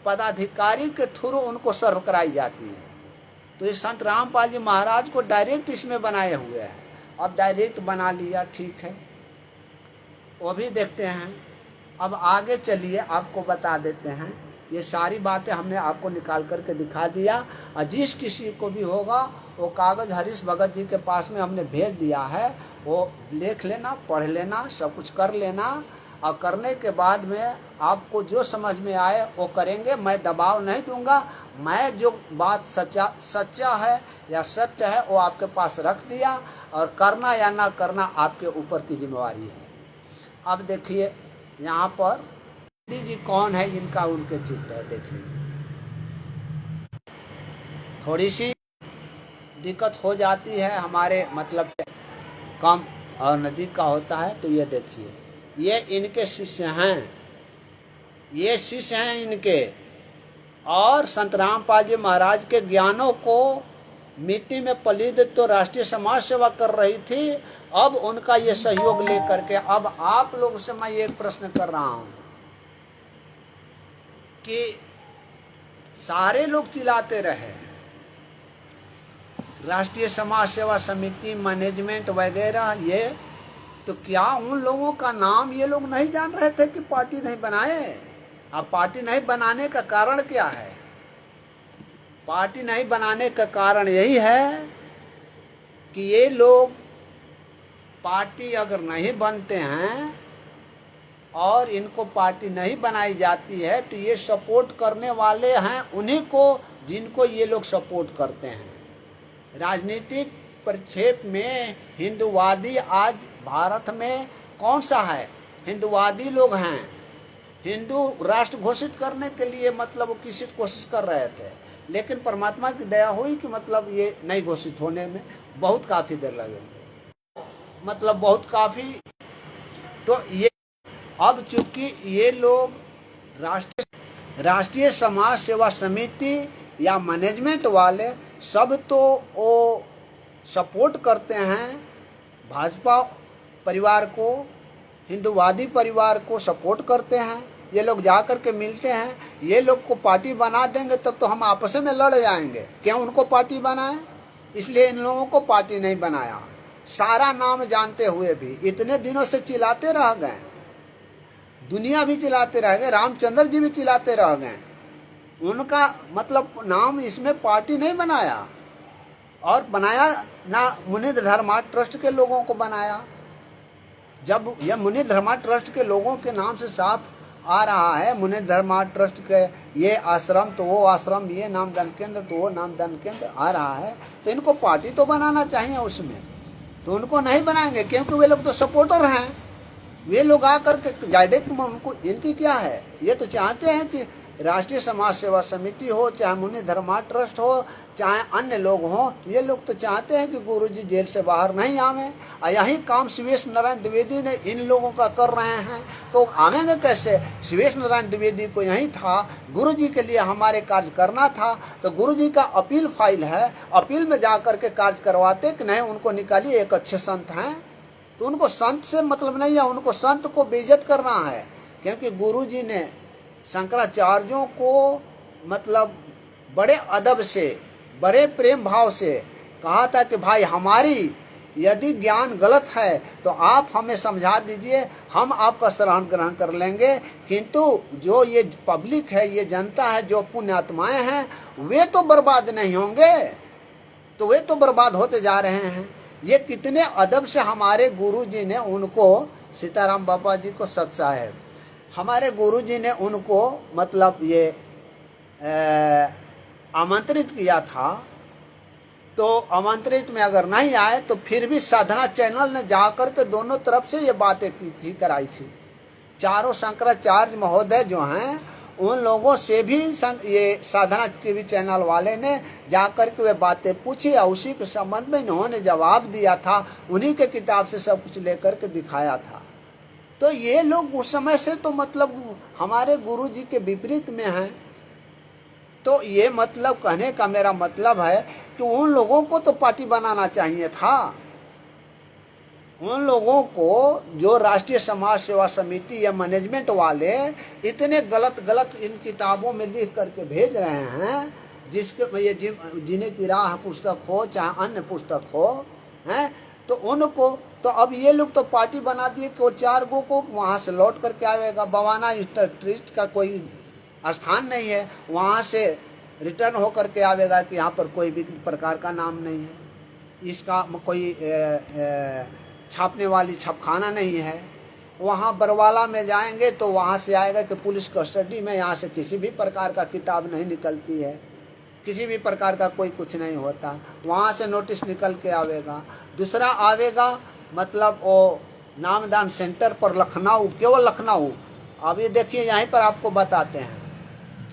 पदाधिकारी के थ्रू उनको सर्व कराई जाती है। तो ये संत रामपाल जी महाराज को डायरेक्ट इसमें बनाए हुए हैं। अब डायरेक्ट बना लिया, ठीक है, वो भी देखते हैं। अब आगे चलिए, आपको बता देते हैं। ये सारी बातें हमने आपको निकाल करके दिखा दिया, और जिस किसी को भी होगा वो कागज हरीश भगत जी के पास में हमने भेज दिया है, वो लिख लेना, पढ़ लेना, सब कुछ कर लेना, और करने के बाद में आपको जो समझ में आए वो करेंगे। मैं दबाव नहीं दूंगा, मैं जो बात सच्चा है या सत्य है वो आपके पास रख दिया, और करना या ना करना आपके ऊपर की जिम्मेवारी है। अब देखिए यहाँ पर जी कौन है, इनका उनके चित्र है। देखिए थोड़ी सी दिक्कत हो जाती है हमारे मतलब कम और नज़दीक का होता है। तो ये देखिए, ये इनके शिष्य हैं, ये शिष्य हैं इनके, और संत रामपाल जी महाराज के ज्ञानों को मिट्टी में पलीद तो राष्ट्रीय समाज सेवा कर रही थी। अब उनका ये सहयोग लेकर के, अब आप लोग से मैं एक प्रश्न कर रहा हूं कि सारे लोग चिल्लाते रहे, राष्ट्रीय समाज सेवा समिति, मैनेजमेंट वगैरह, ये तो क्या उन लोगों का नाम ये लोग नहीं जान रहे थे कि पार्टी नहीं बनाए? अब पार्टी नहीं बनाने का कारण क्या है? पार्टी नहीं बनाने का कारण यही है कि ये लोग पार्टी अगर नहीं बनते हैं और इनको पार्टी नहीं बनाई जाती है, तो ये सपोर्ट करने वाले हैं उन्हीं को जिनको ये लोग सपोर्ट करते हैं। राजनीतिक परिक्षेप में हिंदुवादी आज भारत में कौन सा है? हिंदुवादी लोग हैं। हिंदू राष्ट्र घोषित करने के लिए मतलब किसी कोशिश कर रहे थे, लेकिन परमात्मा की दया हुई कि मतलब ये नहीं घोषित होने में बहुत काफी देर लगेगी, मतलब बहुत काफी। तो ये अब चूंकि ये लोग राष्ट्रीय समाज सेवा समिति या मैनेजमेंट वाले सब तो वो सपोर्ट करते हैं भाजपा परिवार को, हिंदुवादी परिवार को सपोर्ट करते हैं। ये लोग जा कर के मिलते हैं, ये लोग को पार्टी बना देंगे तब तो हम आपस में लड़ जाएंगे। क्यों उनको पार्टी बनाए? इसलिए इन लोगों को पार्टी नहीं बनाया। सारा नाम जानते हुए भी इतने दिनों से चिल्लाते रह गए, दुनिया भी चिल्लाते रह गए, रामचंद्र जी भी चिल्लाते रह गए। उनका मतलब नाम इसमें पार्टी नहीं बनाया, और बनाया ना मुनि धर्मा ट्रस्ट के लोगों को बनाया। जब यह मुनि धर्मा ट्रस्ट के लोगों के नाम से साफ आ रहा है, मुनि धर्मा ट्रस्ट के ये आश्रम तो वो आश्रम, ये नामदान केंद्र तो वो नामदान केंद्र आ रहा है, तो इनको पार्टी तो बनाना चाहिए उसमें। तो उनको नहीं बनाएंगे क्योंकि वे लोग तो सपोर्टर हैं। वे लोग आकर के डायरेक्ट में उनको, इनकी क्या है, ये तो चाहते हैं कि राष्ट्रीय समाज सेवा समिति हो, चाहे मुनि धर्मा ट्रस्ट हो, चाहे अन्य लोग हों, ये लोग तो चाहते हैं कि गुरुजी जेल से बाहर नहीं आवे। और यही काम शिवेश नारायण द्विवेदी ने इन लोगों का कर रहे हैं, तो आवेंगे कैसे? शिवेश नारायण द्विवेदी को यही था, गुरुजी के लिए हमारे कार्य करना था, तो गुरुजी का अपील फाइल है, अपील में जा करके कार्य करवाते कि नहीं उनको निकालिए, एक अच्छे संत हैं। तो उनको संत से मतलब नहीं है, उनको संत को बेइज्जत करना है, क्योंकि गुरुजी ने शंकराचार्यों को मतलब बड़े अदब से, बड़े प्रेम भाव से कहा था कि भाई हमारी यदि ज्ञान गलत है तो आप हमें समझा दीजिए, हम आपका शरण ग्रहण कर लेंगे, किंतु जो ये पब्लिक है, ये जनता है, जो पुण्यात्माएं हैं, वे तो बर्बाद नहीं होंगे, तो वे तो बर्बाद होते जा रहे हैं। ये कितने अदब से हमारे गुरुजी ने उनको, सीताराम बाबा जी को सत साहेब, हमारे गुरुजी ने उनको मतलब ये आमंत्रित किया था। तो आमंत्रित में अगर नहीं आए तो फिर भी साधना चैनल ने जाकर के दोनों तरफ से ये बातें की थी, कराई थी चारों शंकराचार्य महोदय जो हैं उन लोगों से भी ये साधना टीवी चैनल वाले ने जाकर के वे बातें पूछी और उसी के संबंध में इन्होंने जवाब दिया था, उन्हीं के किताब से सब कुछ लेकर के दिखाया था। तो ये लोग उस समय से तो मतलब हमारे गुरु जी के विपरीत में हैं। तो ये मतलब कहने का मेरा मतलब है कि उन लोगों को तो पार्टी बनाना चाहिए था। उन लोगों को जो राष्ट्रीय समाज सेवा समिति या मैनेजमेंट वाले इतने गलत गलत इन किताबों में लिख करके भेज रहे हैं, जिसके ये जीने की राह पुस्तक हो चाहे अन्य पुस्तक हो, हैं, तो उनको तो अब ये लोग तो पार्टी बना दिए कि वो 4 गो को वहाँ से लौट करके आएगा। बवाना ट्रस्ट का कोई स्थान नहीं है, वहाँ से रिटर्न होकर के आवेगा कि यहाँ पर कोई भी प्रकार का नाम नहीं है, इसका कोई छापने वाली छापखाना नहीं है। वहाँ बरवाला में जाएंगे तो वहाँ से आएगा कि पुलिस कस्टडी में, यहाँ से किसी भी प्रकार का किताब नहीं निकलती है, किसी भी प्रकार का कोई कुछ नहीं होता। वहाँ से नोटिस निकल के आवेगा। दूसरा आवेगा मतलब वो नामदान सेंटर पर लखनऊ, केवल लखनऊ। अब ये देखिए यहीं पर आपको बताते हैं,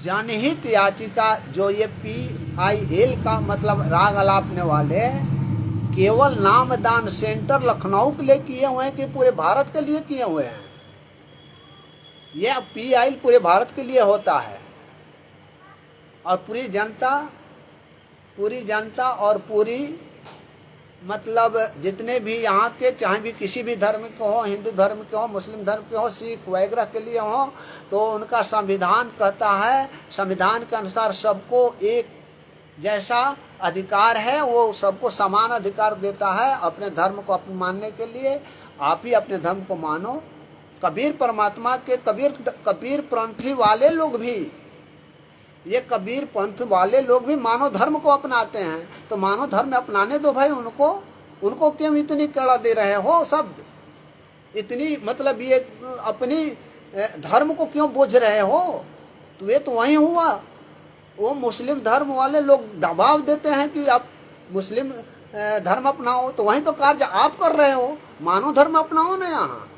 जनहित याचिका जो ये PIL का मतलब राग अलापने वाले केवल नामदान सेंटर लखनऊ के लिए किए हुए हैं कि पूरे भारत के लिए किए हुए हैं। यह PIL पूरे भारत के लिए होता है और पूरी जनता और पूरी मतलब जितने भी यहाँ के चाहे भी किसी भी धर्म के हो, हिंदू धर्म के हो, मुस्लिम धर्म के हो, सिख वगैरह के लिए हो, तो उनका संविधान कहता है, संविधान के अनुसार सबको एक जैसा अधिकार है, वो सबको समान अधिकार देता है अपने धर्म को अपने मानने के लिए। आप ही अपने धर्म को मानो। कबीर परमात्मा के कबीर पंथी वाले लोग भी, ये कबीर पंथ वाले लोग भी मानव धर्म को अपनाते हैं, तो मानव धर्म अपनाने दो भाई उनको क्यों इतनी कड़ा दे रहे हो शब्द, इतनी मतलब ये अपनी धर्म को क्यों बोझ रहे हो। तो ये तो वही हुआ, वो मुस्लिम धर्म वाले लोग दबाव देते हैं कि आप मुस्लिम धर्म अपनाओ, तो वही तो कार्य आप कर रहे हो, मानव धर्म अपनाओ ना। यहाँ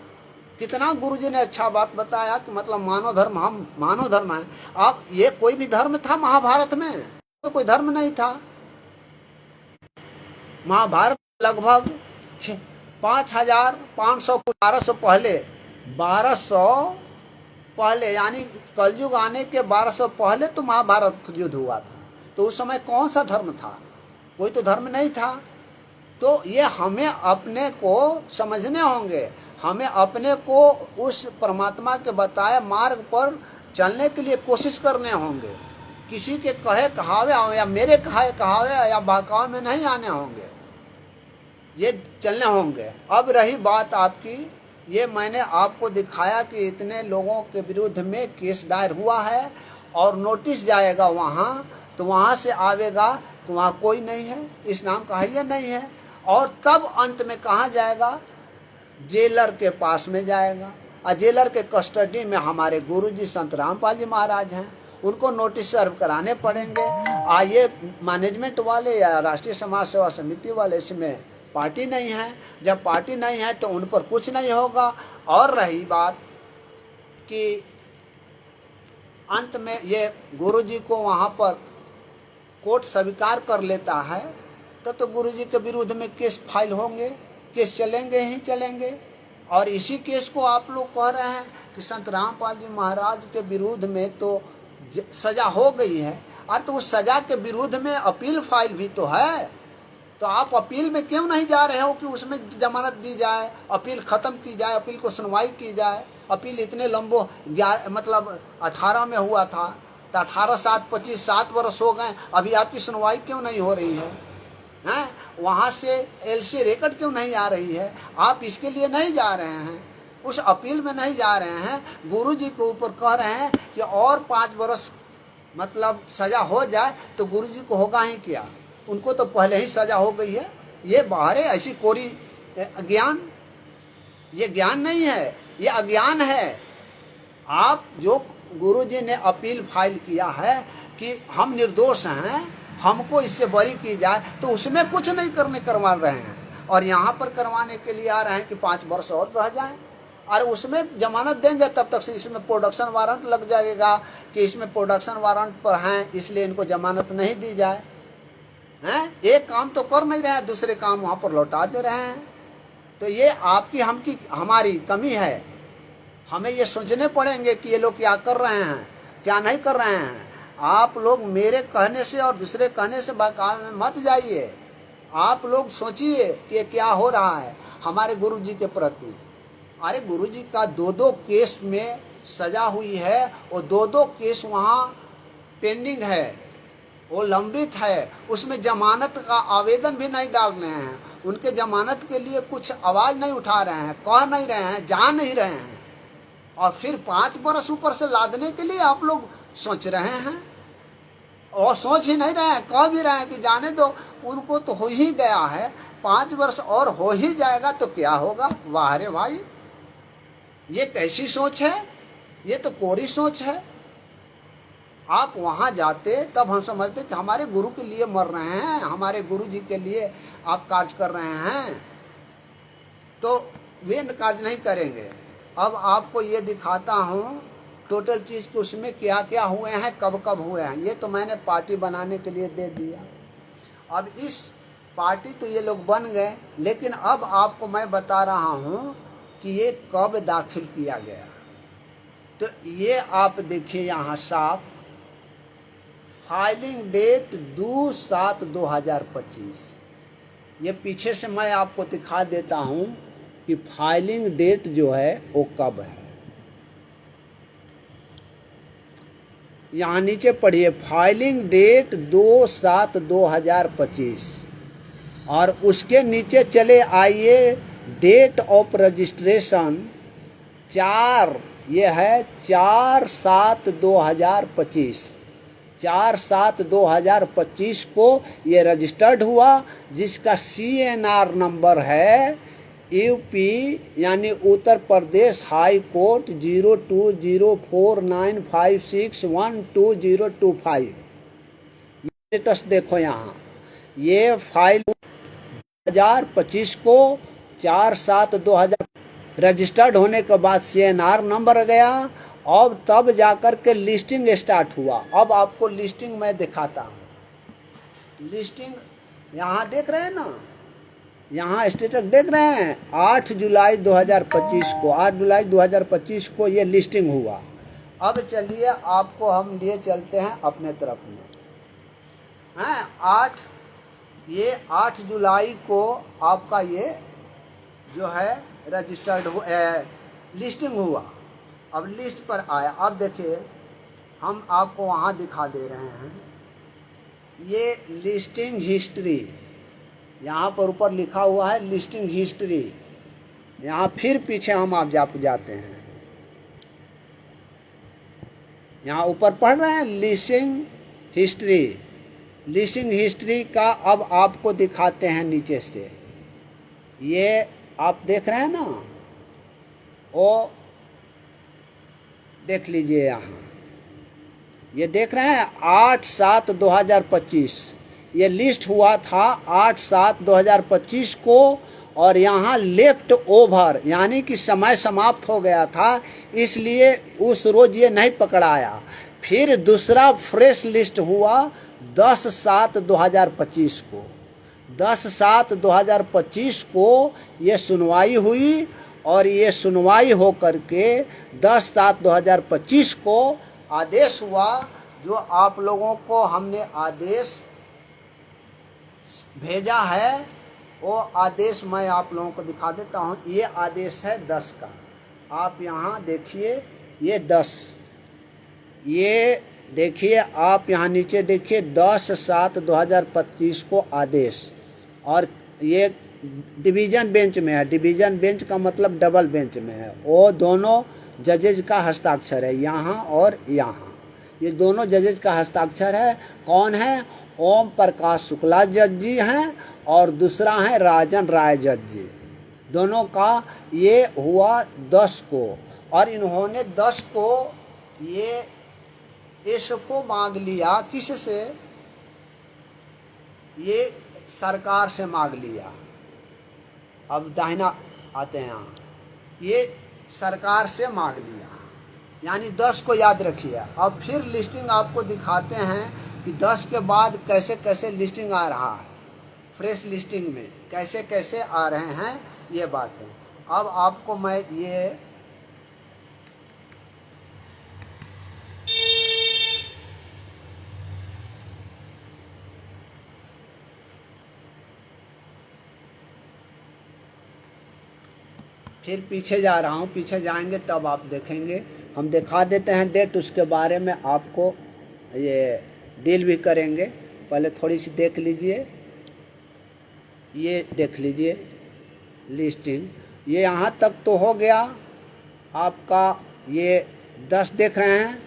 कितना गुरुजी ने अच्छा बात बताया कि मतलब मानव धर्म, हम मानव धर्म है। आप ये कोई भी धर्म था महाभारत में? तो कोई धर्म नहीं था। महाभारत लगभग 5500 1200 पहले, 1200 पहले यानी कलयुग आने के 1200 पहले तो महाभारत युद्ध हुआ था। तो उस समय कौन सा धर्म था? कोई तो धर्म नहीं था। तो ये हमें अपने को समझने होंगे, हमें अपने को उस परमात्मा के बताए मार्ग पर चलने के लिए कोशिश करने होंगे। किसी के कहे कहावे या मेरे कहे कहावे या बहकावे में नहीं आने होंगे, ये चलने होंगे। अब रही बात आपकी, ये मैंने आपको दिखाया कि इतने लोगों के विरुद्ध में केस दायर हुआ है और नोटिस जाएगा वहाँ, तो वहाँ से आवेगा तो वहाँ कोई नहीं है, इस नाम का है नहीं है। और तब अंत में कहाँ जाएगा? जेलर के पास में जाएगा। और जेलर के कस्टडी में हमारे गुरुजी संत रामपाल जी महाराज हैं, उनको नोटिस सर्व कराने पड़ेंगे। ये मैनेजमेंट वाले या राष्ट्रीय समाज सेवा समिति वाले, इसमें पार्टी नहीं है। जब पार्टी नहीं है तो उन पर कुछ नहीं होगा। और रही बात कि अंत में ये गुरुजी को वहाँ पर कोर्ट स्वीकार कर लेता है तो गुरुजी के विरुद्ध में केस फाइल होंगे, केस चलेंगे ही चलेंगे। और इसी केस को आप लोग कह रहे हैं कि संत रामपाल जी महाराज के विरुद्ध में तो सजा हो गई है। और तो उस सजा के विरुद्ध में अपील फाइल भी तो है, तो आप अपील में क्यों नहीं जा रहे हो कि उसमें जमानत दी जाए, अपील खत्म की जाए, अपील को सुनवाई की जाए। अपील इतने लंबो मतलब 18 में हुआ था, तो 18 7 25 7 वर्ष हो गए, अभी आपकी सुनवाई क्यों नहीं हो रही है? हैं? वहाँ से LC रिकॉर्ड क्यों नहीं आ रही है? आप इसके लिए नहीं जा रहे हैं, उस अपील में नहीं जा रहे हैं। गुरुजी के ऊपर कह रहे हैं कि और 5 वर्ष मतलब सजा हो जाए, तो गुरुजी को होगा ही क्या? उनको तो पहले ही सजा हो गई है। ये बाहर ऐसी कोरी ज्ञान, ये ज्ञान नहीं है, ये अज्ञान है। आप जो गुरुजी ने अपील फाइल किया है कि हम निर्दोष हैं, हमको इससे बरी की जाए, तो उसमें कुछ नहीं करवा रहे हैं। और यहाँ पर करवाने के लिए आ रहे हैं कि 5 वर्ष और रह जाए। और उसमें जमानत देंगे तब तक से इसमें प्रोडक्शन वारंट लग जाएगा कि इसमें प्रोडक्शन वारंट पर हैं, इसलिए इनको जमानत नहीं दी जाए। हैं, एक काम तो कर नहीं रहे हैं, दूसरे काम वहां पर लौटा दे रहे हैं। तो ये आपकी हमारी कमी है। हमें ये सोचने पड़ेंगे कि ये लोग क्या कर रहे हैं, क्या नहीं कर रहे हैं। आप लोग मेरे कहने से और दूसरे कहने से बहकावे में मत जाइए। आप लोग सोचिए कि ये क्या हो रहा है हमारे गुरु जी के प्रति। अरे गुरु जी का 2-2 केस में सजा हुई है, और 2-2 केस वहाँ पेंडिंग है, वो लंबित है। उसमें जमानत का आवेदन भी नहीं डाल रहे हैं, उनके जमानत के लिए कुछ आवाज नहीं उठा रहे हैं, कह नहीं रहे हैं, जा नहीं रहे हैं। और फिर 5 बरस ऊपर से लादने के लिए आप लोग सोच रहे हैं, और सोच ही नहीं रहे हैं, कह भी रहे हैं कि जाने दो, उनको तो हो ही गया है, 5 वर्ष और हो ही जाएगा तो क्या होगा। वाह रे भाई, ये कैसी सोच है, ये तो कोरी सोच है। आप वहां जाते तब हम समझते कि हमारे गुरु के लिए मर रहे हैं, हमारे गुरु जी के लिए आप कार्य कर रहे हैं, तो वे कार्य नहीं करेंगे। अब आपको ये दिखाता हूँ टोटल चीज कि उसमें क्या क्या हुए हैं, कब कब हुए हैं। ये तो मैंने पार्टी बनाने के लिए दे दिया। अब इस पार्टी तो ये लोग बन गए, लेकिन अब आपको मैं बता रहा हूँ कि ये कब दाखिल किया गया। तो ये आप देखिए यहाँ साफ, फाइलिंग डेट 2/7/2025। ये पीछे से मैं आपको दिखा देता हूँ कि फाइलिंग डेट जो है वो कब है। यहाँ नीचे पढ़िए, फाइलिंग डेट 2/7/2025, और उसके नीचे चले आइए, डेट ऑफ रजिस्ट्रेशन 4, ये है 4/7/2025। 4/7/2025 को ये रजिस्टर्ड हुआ, जिसका CNR नंबर है यूपी यानी Uttar Pradesh high court 020495612025। Status देखो यहाँ, ये फाइल 2025 को 4/7/2000 रजिस्टर्ड होने के बाद CNR नंबर गया। अब तब जाकर के लिस्टिंग स्टार्ट हुआ। अब आपको लिस्टिंग मैं दिखाता हूँ। लिस्टिंग यहाँ देख रहे हैं ना, यहाँ स्टेटस देख रहे हैं, 8 जुलाई 2025 को, 8 जुलाई 2025 को ये लिस्टिंग हुआ। अब चलिए आपको हम लिए चलते हैं अपने तरफ में। हैं, 8 जुलाई को आपका ये जो है रजिस्टर्ड लिस्टिंग हुआ। अब लिस्ट पर आया। अब देखिए हम आपको वहाँ दिखा दे रहे हैं, ये लिस्टिंग हिस्ट्री, यहाँ पर ऊपर लिखा हुआ है लिस्टिंग हिस्ट्री। यहाँ फिर पीछे हम आप जाते हैं, यहाँ ऊपर पढ़ रहे हैं लिस्टिंग हिस्ट्री। लिस्टिंग हिस्ट्री का अब आपको दिखाते हैं नीचे से। ये आप देख रहे हैं ना, वो देख लीजिए यहाँ, ये देख रहे हैं 8/7/2025 ये लिस्ट हुआ था 8/7/2025 को। और यहाँ लेफ्ट ओवर यानी कि समय समाप्त हो गया था, इसलिए उस रोज ये नहीं पकड़ाया। फिर दूसरा फ्रेश लिस्ट हुआ 10/7/2025 को। 10/7/2025 को ये सुनवाई हुई, और ये सुनवाई हो करके 10/7/2025 को आदेश हुआ। जो आप लोगों को हमने आदेश भेजा है, वो आदेश मैं आप लोगों को दिखा देता हूँ। ये आदेश है 10 का। आप यहाँ देखिए, ये 10, ये देखिए आप यहाँ नीचे देखिए 10/7/2025 को आदेश। और ये डिवीजन बेंच में है। डिवीजन बेंच का मतलब डबल बेंच में है। वो दोनों जजेज का हस्ताक्षर है, यहाँ और यहाँ। ये दोनों जजेज का हस्ताक्षर है। कौन है? ओम प्रकाश शुक्ला जज जी हैं, और दूसरा है राजन राय जज जी। दोनों का ये हुआ 10 को। और इन्होंने 10 को ये इसको मांग लिया, किससे? ये सरकार से मांग लिया। अब दाहिना आते हैं यहाँ, ये सरकार से मांग लिया, यानी 10 को याद रखिए। अब फिर लिस्टिंग आपको दिखाते हैं कि 10 के बाद कैसे कैसे लिस्टिंग आ रहा है, फ्रेश लिस्टिंग में कैसे कैसे आ रहे हैं ये बातें। अब आपको मैं ये फिर पीछे जा रहा हूँ, पीछे जाएंगे तब आप देखेंगे। हम दिखा देते हैं डेट, उसके बारे में आपको ये डील भी करेंगे। पहले थोड़ी सी देख लीजिए, ये देख लीजिए लिस्टिंग, ये यहाँ तक तो हो गया आपका। ये 10 देख रहे हैं,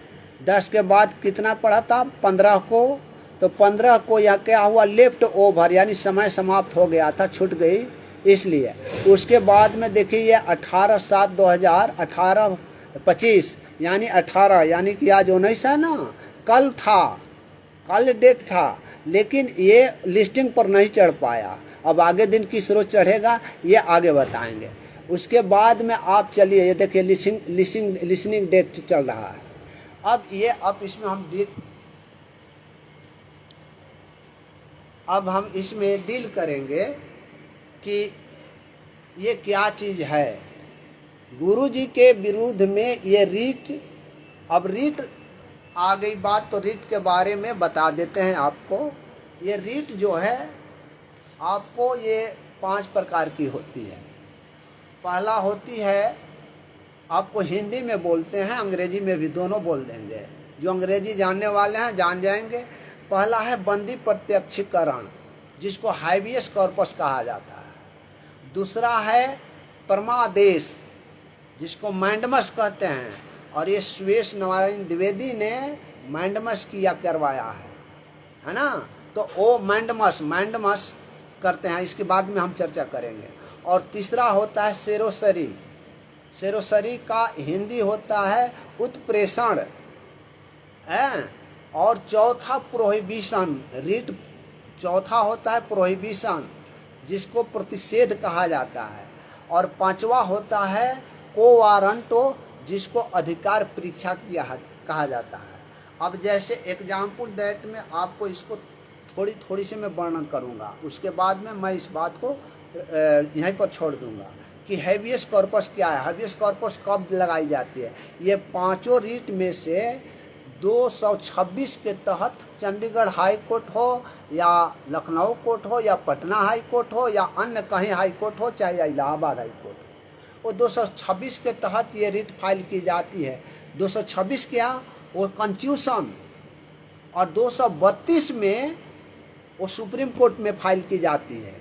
10 के बाद कितना पड़ा था 15 को, तो 15 को यह क्या हुआ लेफ्ट ओवर, यानी समय समाप्त हो गया था, छूट गई इसलिए। उसके बाद में देखिए ये 18/7/2000, 18/25 यानी 18, यानी कि आज 19 है ना, कल था, कल डेट था, लेकिन ये लिस्टिंग पर नहीं चढ़ पाया। अब आगे दिन किस रोज चढ़ेगा ये आगे बताएंगे। उसके बाद में आप चलिए, ये देखिए लिसनिंग डेट चल रहा है। अब ये इसमें हम इसमें डील करेंगे कि ये क्या चीज़ है। गुरु जी के विरुद्ध में ये रीट, अब रीट आ गई बात तो रीट के बारे में बता देते हैं आपको। ये रीट जो है आपको ये 5 प्रकार की होती है। पहला होती है, आपको हिंदी में बोलते हैं, अंग्रेजी में भी दोनों बोल देंगे, जो अंग्रेजी जानने वाले हैं जान जाएंगे। पहला है बंदी प्रत्यक्षीकरण, जिसको हाइबियस कॉर्पस कहा जाता है। दूसरा है परमादेश, जिसको मैंडमस कहते हैं, और ये सुरेश नारायण द्विवेदी ने मैंडमस किया करवाया है ना। तो वो मैंडमस करते हैं, इसके बाद में हम चर्चा करेंगे। और तीसरा होता है सेरोसरी, सेरोसरी का हिंदी होता है उत्प्रेषण है। और चौथा प्रोहिबिशन, रीट चौथा होता है प्रोहिबिशन, जिसको प्रतिषेध कहा जाता है। और 5वां होता है कोवारंटो, जिसको अधिकार परीक्षा कहा जाता है। अब जैसे एग्जाम्पल दैट में आपको इसको थोड़ी सी मैं वर्णन करूंगा, उसके बाद में मैं इस बात को यहीं पर छोड़ दूंगा कि हैबियस कॉर्पस क्या है, हैबियस कॉर्पस कब लगाई जाती है। ये 5 रीट में से 226 के तहत चंडीगढ़ हाई कोर्ट हो या लखनऊ कोर्ट हो या पटना हाई कोर्ट हो या अन्य कहीं हाई कोर्ट हो, चाहे इलाहाबाद हाई कोर्ट हो, वो 226 के तहत ये रीट फाइल की जाती है। 226 क्या, वो कॉन्स्टिट्यूशन, और 232 में वो सुप्रीम कोर्ट में फाइल की जाती है।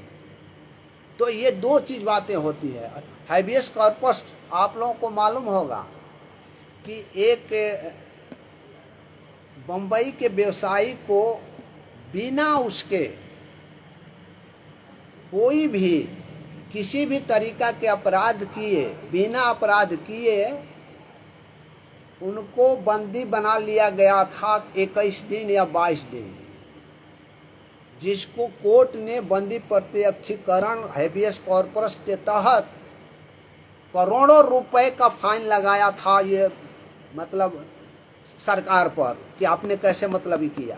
तो ये 2 चीज बातें होती है। हैबियस कॉर्पस आप लोगों को मालूम होगा कि एक बम्बई के व्यवसायी को बिना उसके कोई भी किसी भी तरीका के अपराध किए, बिना अपराध किए उनको बंदी बना लिया गया था 21 दिन या 22 दिन, जिसको कोर्ट ने बंदी प्रत्यक्षीकरण हैबियस कॉर्पस के तहत करोड़ों रुपए का फाइन लगाया था, ये मतलब सरकार पर कि आपने कैसे मतलब ही किया।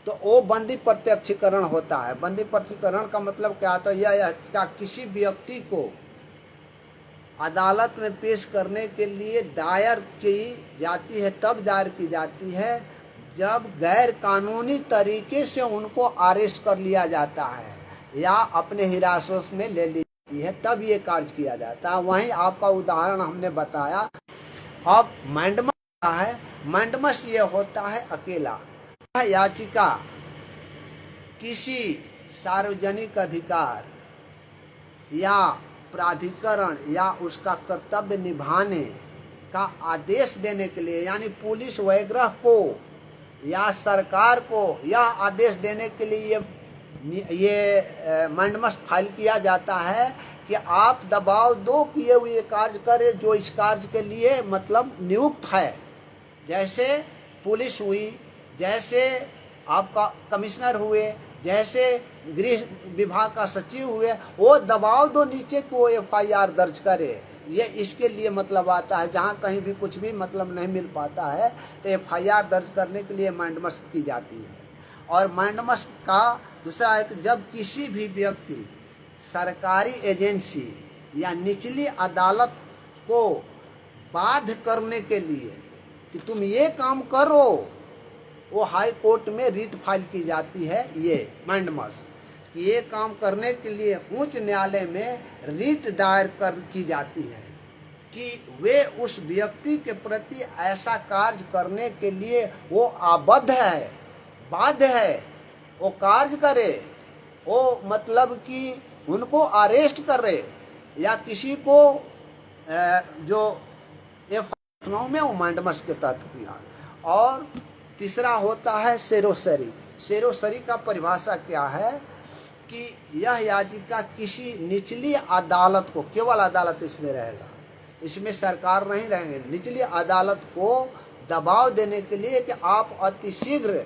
तो वो बंदी प्रत्यक्षीकरण होता है। बंदी प्रत्यक्षीकरण का मतलब क्या होता है, यह क्या किसी व्यक्ति को अदालत में पेश करने के लिए दायर की जाती है, तब दायर की जाती है जब गैर कानूनी तरीके से उनको अरेस्ट कर लिया जाता है या अपने हिरासत में ले ली जाती है, तब ये कार्य किया जाता है। वहीं आपका उदाहरण हमने बताया। अब मैंडमस है, मैंडमस ये होता है अकेला। याचिका किसी सार्वजनिक अधिकार या प्राधिकरण या उसका कर्तव्य निभाने का आदेश देने के लिए, यानी पुलिस वगैरह को या सरकार को यह आदेश देने के लिए ये मैंडमस फाइल किया जाता है कि आप दबाव दो किए हुए कार्य करें जो इस कार्य के लिए मतलब नियुक्त है। जैसे पुलिस हुई, जैसे आपका कमिश्नर हुए, जैसे गृह विभाग का सचिव हुए, वो दबाव दो नीचे को FIR दर्ज करे ये इसके लिए मतलब आता है। जहाँ कहीं भी कुछ भी मतलब नहीं मिल पाता है तो FIR दर्ज करने के लिए माइंडमस्ट की जाती है। और माइंडमस्ट का दूसरा है कि जब किसी भी व्यक्ति सरकारी एजेंसी या निचली अदालत को बाध्य करने के लिए कि तुम ये काम करो, वो हाई कोर्ट में रीट फाइल की जाती है। ये माइंडमस्ट कि ये काम करने के लिए उच्च न्यायालय में रीट दायर की जाती है कि वे उस व्यक्ति के प्रति ऐसा कार्य करने के लिए वो आबद्ध है, बाध्य है, वो कार्य करे, वो मतलब कि उनको अरेस्ट करे या किसी को जो लखनऊ में वो माइंडमस्ट के तहत किया। और तीसरा होता है सेरोसरी। सेरोसरी का परिभाषा क्या है कि यह याचिका किसी निचली अदालत को, केवल अदालत इसमें रहेगा, इसमें सरकार नहीं रहेंगे, निचली अदालत को दबाव देने के लिए कि आप अतिशीघ्र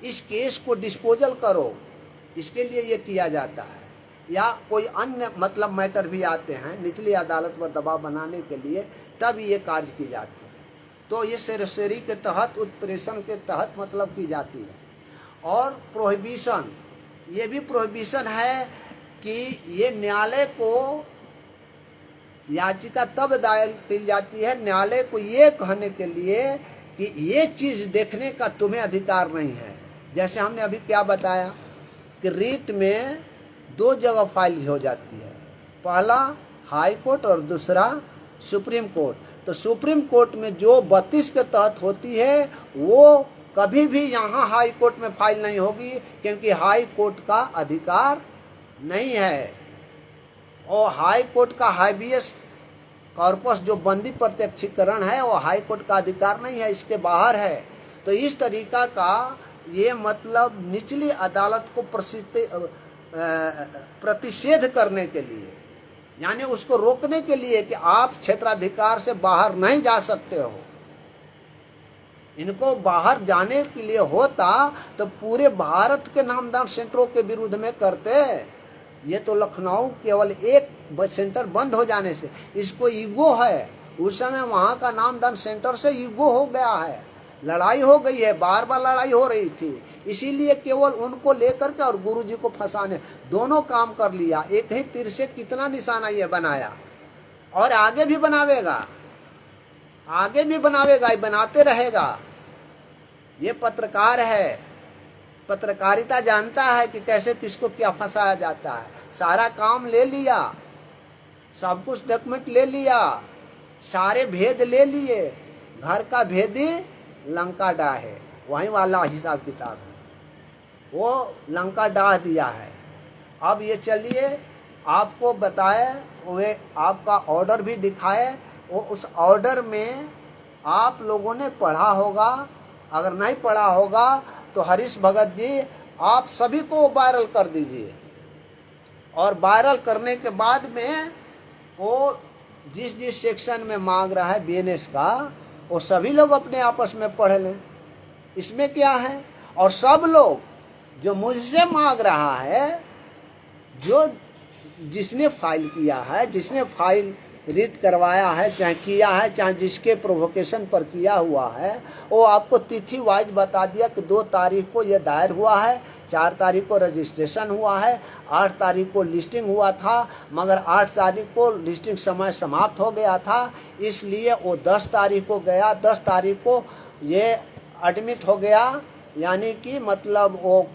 इस केस को डिस्पोजल करो, इसके लिए ये किया जाता है। या कोई अन्य मतलब मैटर भी आते हैं निचली अदालत पर दबाव बनाने के लिए, तब ये कार्य की जाती है। तो ये सेरोसरी के तहत, उत्प्रेषण के तहत मतलब की जाती है। और प्रोहिबिशन, ये भी प्रोहिबिशन है कि ये न्यायालय को याचिका तब दायर की जाती है न्यायालय को ये कहने के लिए कि ये चीज देखने का तुम्हें अधिकार नहीं है। जैसे हमने अभी क्या बताया कि रीट में 2 जगह फाइल हो जाती है, पहला हाई कोर्ट और दूसरा सुप्रीम कोर्ट। तो सुप्रीम कोर्ट में जो 32 के तहत होती है वो कभी भी यहाँ हाई कोर्ट में फाइल नहीं होगी, क्योंकि हाई कोर्ट का अधिकार नहीं है। और हाई कोर्ट का हाईबियस कॉर्पस जो बंदी प्रत्यक्षीकरण है वो हाई कोर्ट का अधिकार नहीं है, इसके बाहर है। तो इस तरीका का ये मतलब निचली अदालत को प्रतिषेध करने के लिए, यानी उसको रोकने के लिए कि आप क्षेत्राधिकार से बाहर नहीं जा सकते हो। इनको बाहर जाने के लिए होता तो पूरे भारत के नामदान सेंटरों के विरुद्ध में करते। ये तो लखनऊ केवल एक सेंटर बंद हो जाने से इसको ईगो है। उस समय वहाँ का नामदान सेंटर से ईगो हो गया है, लड़ाई हो गई है, बार बार लड़ाई हो रही थी, इसीलिए केवल उनको लेकर के और गुरुजी को फंसाने दोनों काम कर लिया। एक ही तीर से कितना निशाना ये बनाया और आगे भी बनावेगा, आगे भी बनावेगा, ये बनाते रहेगा। ये पत्रकार है, पत्रकारिता जानता है कि कैसे किसको क्या फंसाया जाता है। सारा काम ले लिया, सब कुछ डॉक्यूमेंट ले लिया, सारे भेद ले लिए, घर का भेदी लंका डाह है, वही वाला हिसाब किताब है, वो लंका डाह दिया है। अब ये चलिए आपको बताए, वे आपका ऑर्डर भी दिखाए, वो उस ऑर्डर में आप लोगों ने पढ़ा होगा, अगर नहीं पढ़ा होगा तो हरीश भगत जी आप सभी को वायरल कर दीजिए। और वायरल करने के बाद में वो जिस जिस सेक्शन में मांग रहा है BNS का, वो सभी लोग अपने आपस में पढ़ लें, इसमें क्या है। और सब लोग जो मुझसे मांग रहा है, जो जिसने फाइल किया है, जिसने फाइल रीड करवाया है, चाहे किया है, चाहे जिसके प्रोवोकेशन पर किया हुआ है, वो आपको तिथि वाइज बता दिया कि 2 तारीख को ये दायर हुआ है, 4 तारीख को रजिस्ट्रेशन हुआ है, 8 तारीख को लिस्टिंग हुआ था, मगर 8 तारीख को लिस्टिंग समय समाप्त हो गया था, इसलिए वो 10 तारीख को गया, 10 तारीख को ये एडमिट हो गया। यानी कि मतलब वो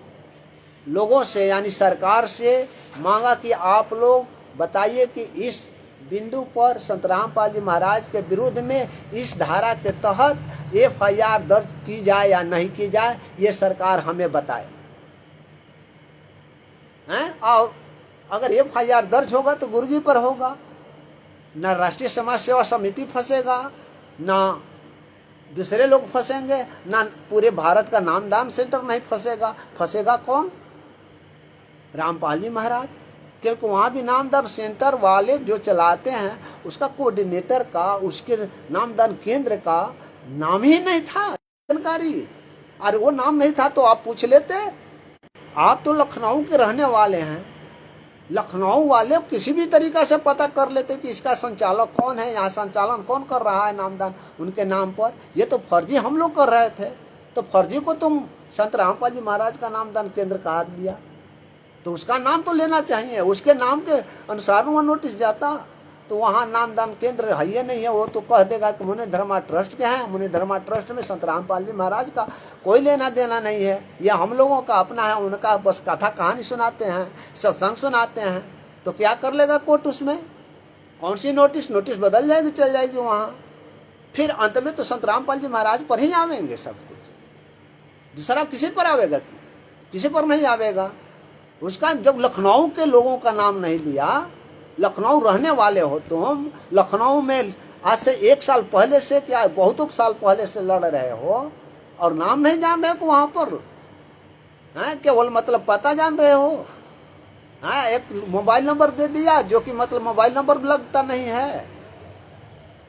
लोगों से यानी सरकार से मांगा कि आप लोग बताइए कि इस बिंदु पर संत रामपाल जी महाराज के विरुद्ध में इस धारा के तहत FIR दर्ज की जाए या नहीं की जाए, ये सरकार हमें बताए हैं। और अगर FIR दर्ज होगा तो गुरुजी पर होगा, ना राष्ट्रीय समाज सेवा समिति फंसेगा, ना दूसरे लोग फंसेंगे, ना पूरे भारत का नामदान सेंटर नहीं फंसेगा। फंसेगा कौन? रामपाल जी महाराज, क्योंकि वहाँ भी नामदान सेंटर वाले जो चलाते हैं उसका कोऑर्डिनेटर का, उसके नामदान केंद्र का नाम ही नहीं था जानकारी। अरे वो नाम नहीं था तो आप पूछ लेते, आप तो लखनऊ के रहने वाले हैं, लखनऊ वाले किसी भी तरीका से पता कर लेते कि इसका संचालक कौन है, यहाँ संचालन कौन कर रहा है नामदान उनके नाम पर। ये तो फर्जी हम लोग कर रहे थे, तो फर्जी को तुम संत रामपाल जी महाराज का नामदान केंद्र कहा दिया, तो उसका नाम तो लेना चाहिए। उसके नाम के अनुसार वह नोटिस जाता, तो वहाँ नामदान केंद्र है ये नहीं है, वो तो कह देगा कि मुनि धर्मा ट्रस्ट के हैं, मुनि धर्मा ट्रस्ट में संत रामपाल जी महाराज का कोई लेना देना नहीं है, यह हम लोगों का अपना है, उनका बस कथा कहानी सुनाते हैं, सत्संग सुनाते हैं। तो क्या कर लेगा कोर्ट उसमें? कौन सी नोटिस बदल जाएगी, चल जाएगी वहाँ। फिर अंत में तो संत रामपाल जी महाराज पर ही आवेंगे सब कुछ, दूसरा किसी पर आवेगा? किसी पर नहीं आवेगा। उसका जब लखनऊ के लोगों का नाम नहीं लिया, लखनऊ रहने वाले हो तुम, लखनऊ में आज से 1 साल पहले से क्या बहुत साल पहले से लड़ रहे हो और नाम नहीं जान रहे हो वहां पर है, केवल मतलब पता जान रहे हो। हाँ, एक मोबाइल नंबर दे दिया जो कि मतलब मोबाइल नंबर लगता नहीं है,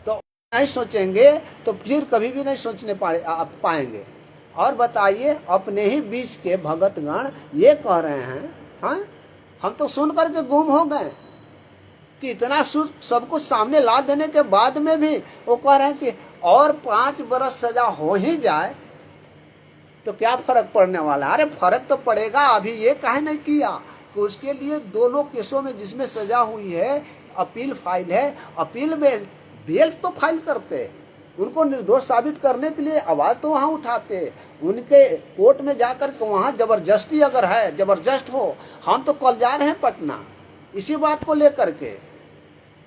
तो नहीं सोचेंगे तो फिर कभी भी नहीं सोचने पाएंगे। और बताइए, अपने ही बीच के भगतगण ये कह रहे हैं, हाँ हम तो सुन करके गुम हो गए कि इतना सब कुछ सामने ला देने के बाद में भी वो कह रहे हैं कि और 5 बरस सजा हो ही जाए तो क्या फर्क पड़ने वाला। अरे फर्क तो पड़ेगा। अभी ये काहे नहीं किया कि उसके लिए दोनों केसों में जिसमें सजा हुई है अपील फाइल है, अपील में बेल तो फाइल करते, उनको निर्दोष साबित करने के लिए आवाज तो वहां उठाते, उनके कोर्ट में जाकर के वहां जबरदस्ती अगर है, जबरदस्त हो। हम तो कल जा रहे हैं पटना इसी बात को लेकर के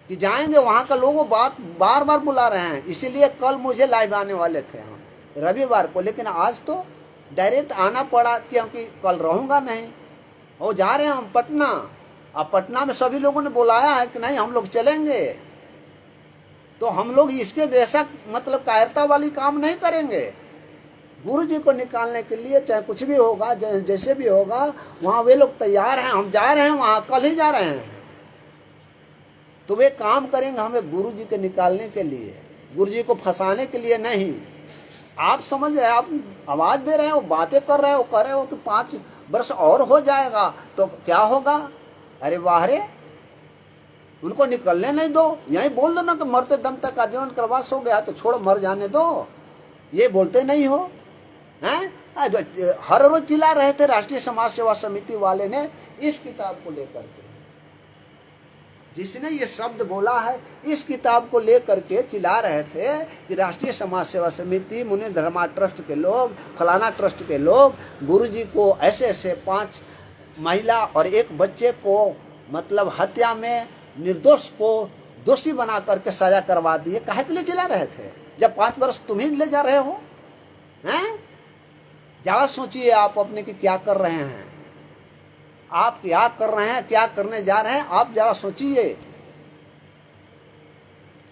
कि जाएंगे, वहां का लोगों बात बार बार बुला रहे हैं, इसीलिए कल मुझे लाइव आने वाले थे हम रविवार को, लेकिन आज तो डायरेक्ट आना पड़ा क्योंकि कल रहूंगा नहीं। वो जा रहे हैं हम पटना। अब पटना में सभी लोगों ने बुलाया है कि नहीं हम लोग चलेंगे, तो हम लोग इसके जैसा मतलब कायरता वाली काम नहीं करेंगे। गुरु जी को निकालने के लिए चाहे कुछ भी होगा, जैसे भी होगा, वहां वे लोग तैयार हैं। हम जा रहे हैं वहां, कल ही जा रहे हैं, तो वे काम करेंगे हमें गुरु जी के निकालने के लिए, गुरु जी को फंसाने के लिए नहीं। आप समझ रहे हैं, आप आवाज दे रहे हो, बातें कर रहे हो, कर रहे हो कि 5 वर्ष और हो जाएगा तो क्या होगा। अरे वाह रे, उनको निकलने नहीं दो। यही बोल दो ना कि मरते दम तक आजीवन प्रवास हो गया तो छोड़ मर जाने दो, ये बोलते नहीं हो हैं। हर रोज चिल्ला रहे थे राष्ट्रीय समाज सेवा समिति वाले ने इस किताब को लेकर के, जिसने ये शब्द बोला है इस किताब को लेकर के चिल्ला रहे थे कि राष्ट्रीय समाज सेवा समिति, मुनि धर्मा ट्रस्ट के लोग, फलाना ट्रस्ट के लोग गुरुजी को ऐसे ऐसे 5 महिला और 1 बच्चे को मतलब हत्या में निर्दोष को दोषी बना करके सजा करवा दिए। काहे के लिए चिल्ला रहे थे जब 5 वर्ष तुम ही ले जा रहे हो हैं? ज्यादा सोचिए आप अपने की क्या कर रहे हैं, आप क्या कर रहे हैं, क्या करने जा रहे हैं, आप जरा सोचिए।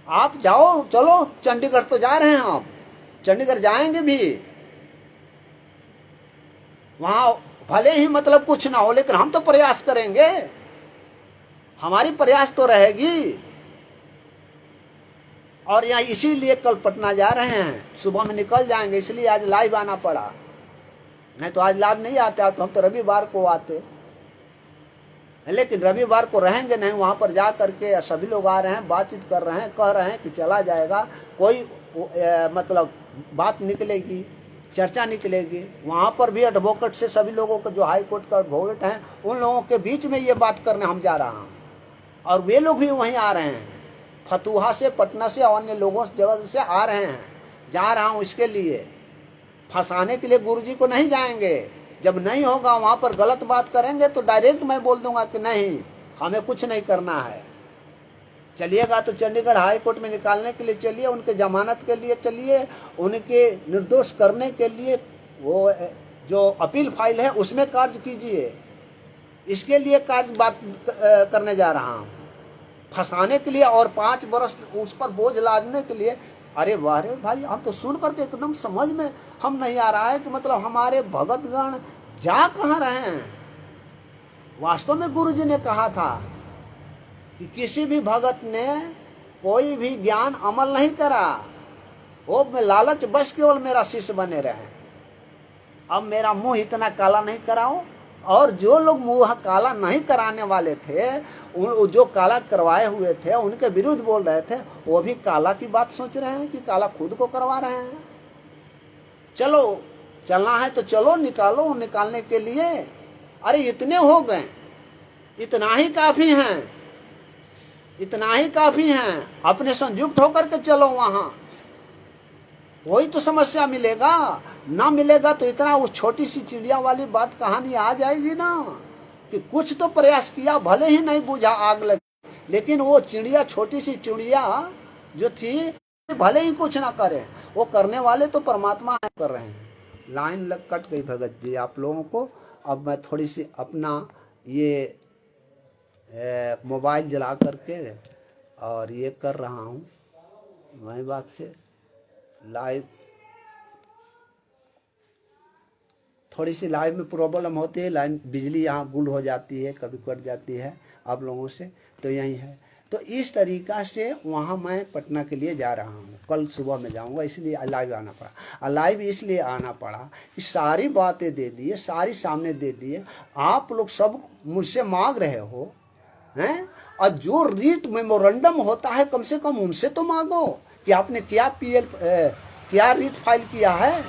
आप जाओ, चलो चंडीगढ़ तो जा रहे हैं, आप चंडीगढ़ जाएंगे भी, वहां भले ही मतलब कुछ ना हो लेकिन हम तो प्रयास करेंगे, हमारी प्रयास तो रहेगी। और यहाँ इसीलिए कल पटना जा रहे हैं, सुबह में निकल जाएंगे, इसलिए आज लाइव आना पड़ा, नहीं तो आज लाइव नहीं आते, तो हम तो रविवार को आते, लेकिन रविवार को रहेंगे नहीं। वहां पर जा करके सभी लोग आ रहे हैं, बातचीत कर रहे हैं, कह रहे हैं कि चला जाएगा, कोई मतलब बात निकलेगी, चर्चा निकलेगी। वहां पर भी एडवोकेट से सभी लोगों को जो हाई कोर्ट का एडवोकेट हैं उन लोगों के बीच में ये बात करने हम जा रहा हूँ, और वे लोग भी वहीं आ रहे हैं, फतुहा से, पटना से, अन्य लोगों जगह से आ रहे हैं। जा रहा हूँ इसके लिए, फंसाने के लिए गुरुजी को नहीं जाएंगे। जब नहीं होगा वहां पर गलत बात करेंगे तो डायरेक्ट मैं बोल दूंगा कि नहीं हमें कुछ नहीं करना है। चलिएगा तो चंडीगढ़ हाई कोर्ट में निकालने के लिए चलिए, उनके जमानत के लिए चलिए, उनके निर्दोष करने के लिए वो जो अपील फाइल है उसमें कार्य कीजिए। इसके लिए कार्य बात करने जा रहा हूँ, फंसाने के लिए और 5 वर्ष उस पर बोझ लादने के लिए। अरे वाह रे भाई, हम तो सुन करके एकदम समझ में हम नहीं आ रहा है कि मतलब हमारे भगतगण जा कहाँ रहे हैं। वास्तव में गुरुजी ने कहा था कि किसी भी भगत ने कोई भी ज्ञान अमल नहीं करा, वो में लालच बस केवल मेरा शिष्य बने रहे। अब मेरा मुंह इतना काला नहीं कराओ और जो लोग मुंह काला नहीं कराने वाले थे, जो काला करवाए हुए थे, उनके विरुद्ध बोल रहे थे, वो भी काला की बात सोच रहे हैं कि काला खुद को करवा रहे हैं। चलो चलना है तो चलो, निकालो, निकालने के लिए अरे इतने हो गए, इतना ही काफी हैं, इतना ही काफी हैं। अपने संयुक्त होकर के चलो वहां, वही तो समस्या मिलेगा। ना मिलेगा तो इतना उस छोटी सी चिड़िया वाली बात कहानी आ जाएगी ना, कि कुछ तो प्रयास किया, भले ही नहीं बुझा आग लगी, लेकिन वो चिड़िया, छोटी सी चिड़िया जो थी, भले ही कुछ ना करे, वो करने वाले तो परमात्मा है, कर रहे हैं। लाइन लग कट गई भगत जी आप लोगों को। अब मैं थोड़ी सी अपना ये मोबाइल जला करके और ये कर रहा हूँ, वही बात से लाइव, थोड़ी सी लाइव में प्रॉब्लम होती है, लाइन बिजली यहाँ गुल हो जाती है, कभी कट जाती है आप लोगों से, तो यही है। तो इस तरीका से वहाँ मैं पटना के लिए जा रहा हूँ, कल सुबह में जाऊँगा, इसलिए लाइव आना पड़ा। लाइव इसलिए आना पड़ा कि सारी बातें दे दिए, सारी सामने दे दिए, आप लोग सब मुझसे मांग रहे हो हैं, और जो रीट मेमोरेंडम होता है कम से कम उनसे तो मांगो कि आपने क्या क्या रीट फाइल किया है,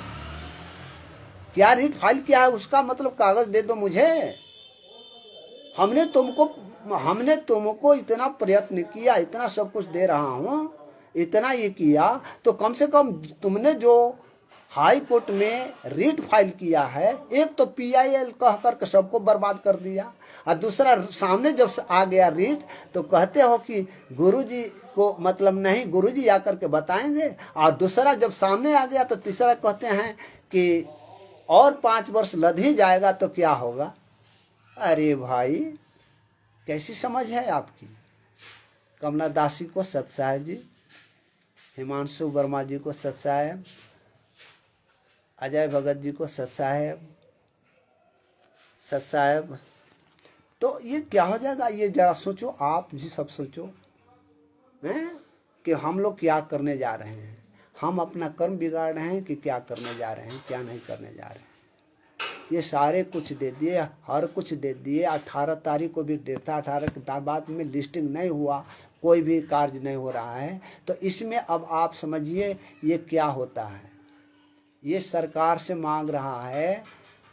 क्या रीट फाइल किया है, उसका मतलब कागज दे दो मुझे। हमने तुमको इतना प्रयत्न किया, इतना सब कुछ दे रहा हूँ, इतना ये किया, तो कम से कम तुमने जो हाई कोर्ट में रीट फाइल किया है, एक तो PIL कह करके सबको बर्बाद कर दिया, और दूसरा सामने जब आ गया रीट तो कहते हो कि गुरुजी को मतलब नहीं, गुरुजी आकर के बताएंगे, और दूसरा जब सामने आ गया तो तीसरा कहते हैं कि और 5 वर्ष लद ही जाएगा तो क्या होगा। अरे भाई कैसी समझ है आपकी। कमला दासी को सत साहेब जी, हिमांशु वर्मा जी को सत साहेब, अजय भगत जी को सत साहेब। तो ये क्या हो जाएगा, ये जरा सोचो, आप जी सब सोचो हैं कि हम लोग क्या करने जा रहे हैं। हम अपना कर्म बिगाड़ रहे हैं कि क्या करने जा रहे हैं, क्या नहीं करने जा रहे हैं। ये सारे कुछ दे दिए, हर कुछ दे दिए। 18 तारीख को भी डेटा, 18 के बाद में लिस्टिंग नहीं हुआ, कोई भी कार्य नहीं हो रहा है। तो इसमें अब आप समझिए ये क्या होता है। ये सरकार से मांग रहा है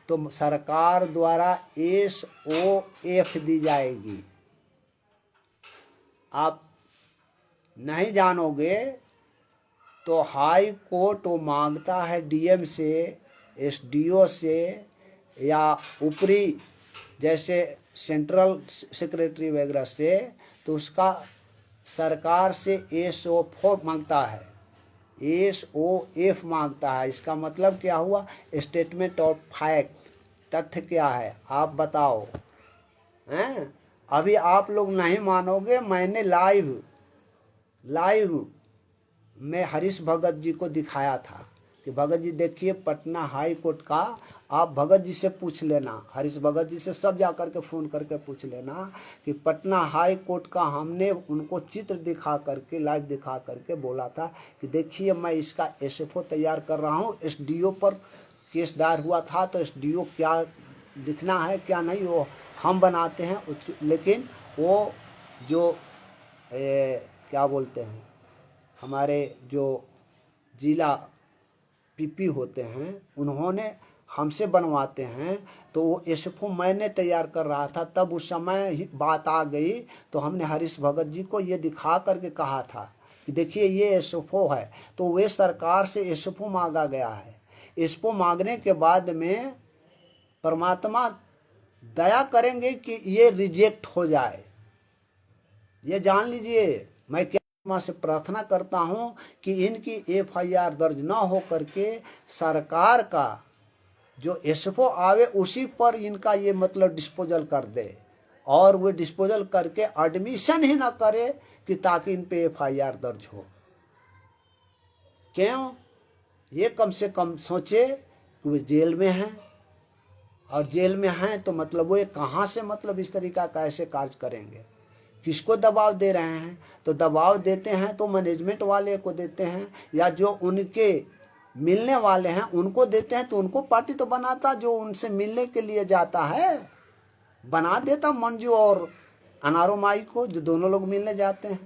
तो सरकार द्वारा SOF दी जाएगी। आप नहीं जानोगे तो हाई कोर्ट वो मांगता है DM से, SDO से, या ऊपरी जैसे सेंट्रल सेक्रेटरी वगैरह से, तो उसका सरकार से SOF मांगता है, SOF मांगता है। इसका मतलब क्या हुआ, स्टेटमेंट ऑफ फैक्ट, तथ्य क्या है आप बताओ हैं। अभी आप लोग नहीं मानोगे, मैंने लाइव में हरीश भगत जी को दिखाया था कि भगत जी देखिए पटना हाई कोर्ट का, आप भगत जी से पूछ लेना, हरीश भगत जी से सब जा करके फ़ोन करके पूछ लेना कि पटना हाई कोर्ट का हमने उनको चित्र दिखा करके, लाइव दिखा करके बोला था कि देखिए मैं इसका SFO तैयार कर रहा हूँ। SDO पर केस दायर हुआ था, तो SDO क्या लिखना है क्या नहीं वो हम बनाते हैं, लेकिन वो जो क्या बोलते हैं हमारे जो जिला PP होते हैं उन्होंने हमसे बनवाते हैं। तो वो SFO मैंने तैयार कर रहा था, तब उस समय बात आ गई तो हमने हरीश भगत जी को ये दिखा करके कहा था कि देखिए ये SFO है। तो वे सरकार से SFO मांगा गया है। SFO मांगने के बाद में परमात्मा दया करेंगे कि ये रिजेक्ट हो जाए, ये जान लीजिए। मैं क्या से प्रार्थना करता हूं कि इनकी FIR दर्ज न हो करके सरकार का जो SFO आवे उसी पर इनका ये मतलब डिस्पोजल कर दे, और वो डिस्पोजल करके एडमिशन ही ना करे कि ताकि इन पे FIR दर्ज हो। क्यों, ये कम से कम सोचे कि वो जेल में हैं, और जेल में हैं तो मतलब वो कहाँ से मतलब इस तरीका का ऐसे कार्य करेंगे। किसको दबाव दे रहे हैं, तो दबाव देते हैं तो मैनेजमेंट वाले को देते हैं, या जो उनके मिलने वाले हैं उनको देते हैं, तो उनको पार्टी तो बनाता जो उनसे मिलने के लिए जाता है, बना देता मंजू और अनारो माई को, जो दोनों लोग मिलने जाते हैं,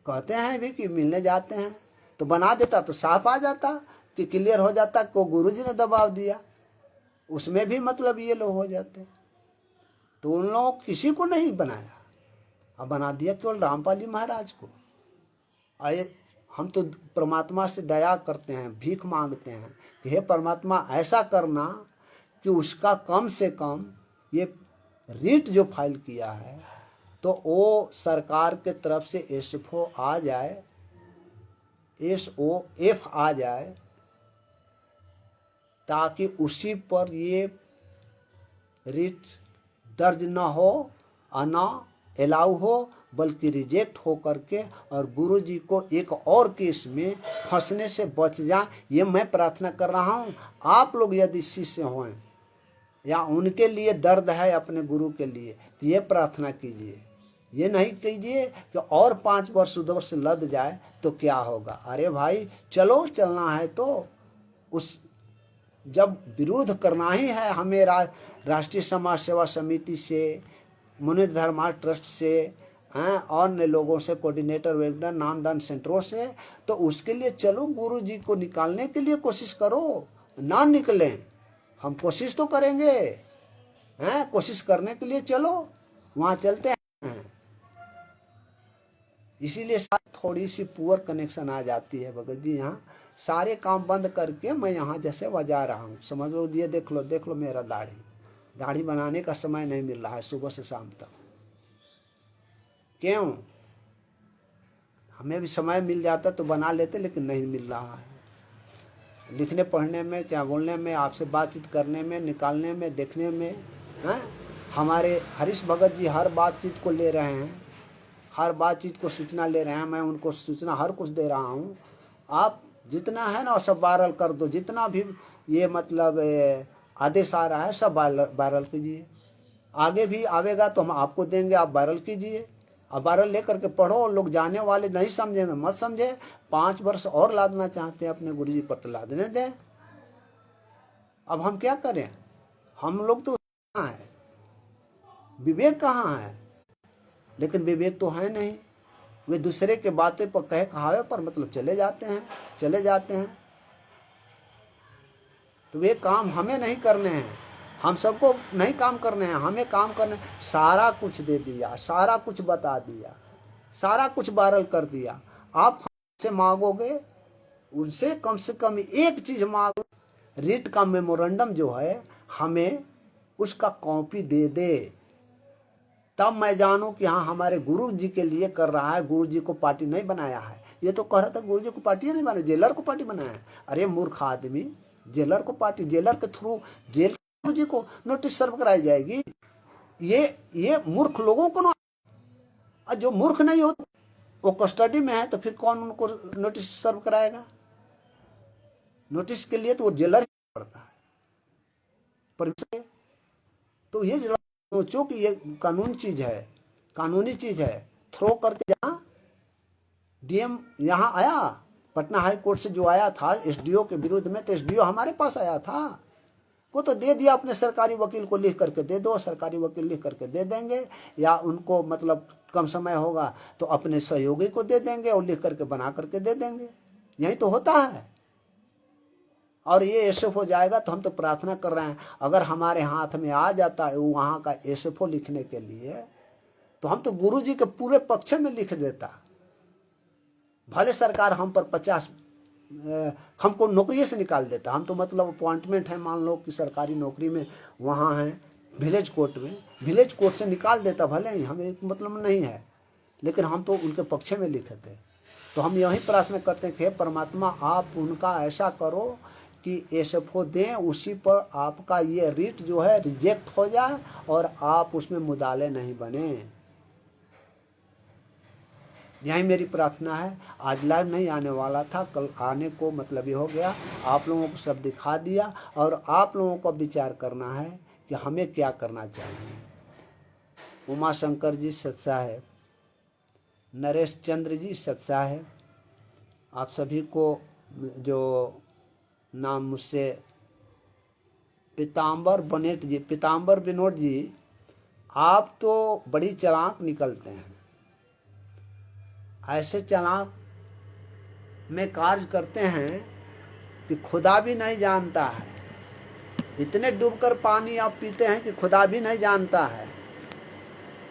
कहते हैं भी कि मिलने जाते हैं, तो बना देता तो साफ आ जाता कि क्लियर हो जाता को गुरुजी ने दबाव दिया, उसमें भी मतलब ये लोग हो जाते। तो उन लोगों किसी को नहीं बनाया, अब बना दिया केवल रामपाल जी महाराज को। आए हम तो परमात्मा से दया करते हैं, भीख मांगते हैं कि हे परमात्मा ऐसा करना कि उसका कम से कम ये रीट जो फाइल किया है तो वो सरकार के तरफ से एसओ आ जाए, SOF आ जाए, ताकि उसी पर ये रीट दर्ज न हो और न अलाउ हो, बल्कि रिजेक्ट हो करके और गुरुजी को एक और केस में फंसने से बच जाए। ये मैं प्रार्थना कर रहा हूँ। आप लोग यदि शिष्य हों या उनके लिए दर्द है अपने गुरु के लिए, तो ये प्रार्थना कीजिए, ये नहीं कीजिए कि और 5 वर्ष उधर से लद जाए तो क्या होगा। अरे भाई चलो, चलना है तो उस जब विरोध करना ही है हमें राष्ट्रीय समाज सेवा समिति से, मुनि धर्मा ट्रस्ट से, अन्य लोगों से, कोऑर्डिनेटर वेगनर नामदान सेंटरों से, तो उसके लिए चलो, गुरु जी को निकालने के लिए कोशिश करो। ना निकले हम कोशिश तो करेंगे, कोशिश करने के लिए चलो, वहां चलते हैं। इसीलिए थोड़ी सी पुअर कनेक्शन आ जाती है भगत जी। यहाँ सारे काम बंद करके मैं यहाँ जैसे बजा रहा हूँ, समझ लो। ये देख लो मेरा दाढ़ी बनाने का समय नहीं मिल रहा है सुबह से शाम तक। क्यों? हमें भी समय मिल जाता तो बना लेते, लेकिन नहीं मिल रहा है। लिखने पढ़ने में, चाहे बोलने में, आपसे बातचीत करने में, निकालने में, देखने में, हमारे हरीश भगत जी हर बातचीत को ले रहे हैं, हर बातचीत को सूचना ले रहे हैं। मैं उनको सूचना हर कुछ दे रहा हूँ। आप जितना है ना सब वायरल कर दो, जितना भी ये मतलब आदेश आ रहा है सब वायरल कीजिए। आगे भी आवेगा तो हम आपको देंगे, आप वायरल कीजिए। अब वायरल लेकर के पढ़ो, लोग जाने वाले नहीं समझे में मत समझे। 5 वर्ष और लादना चाहते हैं अपने गुरुजी पर तो लादने दें। अब हम क्या करें? हम लोग तो कहाँ है, विवेक कहाँ है? लेकिन विवेक तो है नहीं। वे दूसरे के बातें पर कहे कहावे पर मतलब चले जाते हैं। तो वे काम हमें नहीं करने हैं, हम सबको नहीं काम करने हैं, हमें काम करने। सारा कुछ दे दिया, सारा कुछ बता दिया, सारा कुछ वायरल कर दिया। आप हमसे मांगोगे, उनसे कम से कम एक चीज मांगो, रीट का मेमोरेंडम जो है हमें उसका कॉपी दे, तब मैं जानूं कि हाँ हमारे गुरु जी के लिए कर रहा है, गुरु जी को पार्टी नहीं बनाया है। ये तो कह रहा था गुरु जी को पार्टी नहीं बनाया, जेलर को पार्टी बनाया है। अरे मूर्ख आदमी, जेलर को पार्टी, जेलर के थ्रू जेल गुरु जी को नोटिस सर्व कराई जाएगी। ये मूर्ख लोगों को ना, जो मूर्ख नहीं हो वो कस्टडी में है, तो फिर कौन उनको नोटिस सर्व कराएगा? नोटिस के लिए तो वो जेलर पड़ता है। पर तो ये सोचो कि ये कानून चीज है, कानूनी चीज है। थ्रो करके जहाँ डीएम यहाँ आया, पटना हाई कोर्ट से जो आया था एसडीओ के विरुद्ध में, तो एसडीओ हमारे पास आया था, वो तो दे दिया अपने सरकारी वकील को, लिख करके दे दो, सरकारी वकील लिख करके दे देंगे, या उनको मतलब कम समय होगा तो अपने सहयोगी को दे देंगे और लिख करके बना करके दे देंगे। यही तो होता है। और ये एसएफ हो जाएगा तो हम तो प्रार्थना कर रहे हैं, अगर हमारे हाथ में आ जाता है वहाँ का एसएफ लिखने के लिए, तो हम तो गुरु जी के पूरे पक्ष में लिख देता। भले सरकार हम पर 50 हमको नौकरी से निकाल देता, हम तो मतलब अपॉइंटमेंट है, मान लो कि सरकारी नौकरी में वहाँ है विलेज कोर्ट में, विलेज कोर्ट से निकाल देता, भले ही हमें मतलब नहीं है, लेकिन हम तो उनके पक्ष में लिखते। तो हम यही प्रार्थना करते हैं कि हे परमात्मा, आप उनका ऐसा करो कि एसएफओ दें, उसी पर आपका ये रीट जो है रिजेक्ट हो जाए और आप उसमें मुदाले नहीं बने। यही मेरी प्रार्थना है। आज लाइव नहीं आने वाला था, कल आने को मतलब ये हो गया, आप लोगों को सब दिखा दिया, और आप लोगों को विचार करना है कि हमें क्या करना चाहिए। उमा शंकर जी सच्चा है, नरेश चंद्र जी सच्चा है, आप सभी को जो नाम मुझसे पीताम्बर विनोद जी, आप तो बड़ी चालाक निकलते हैं। ऐसे चालाक में कार्य करते हैं कि खुदा भी नहीं जानता है। इतने डूबकर पानी आप पीते हैं कि खुदा भी नहीं जानता है।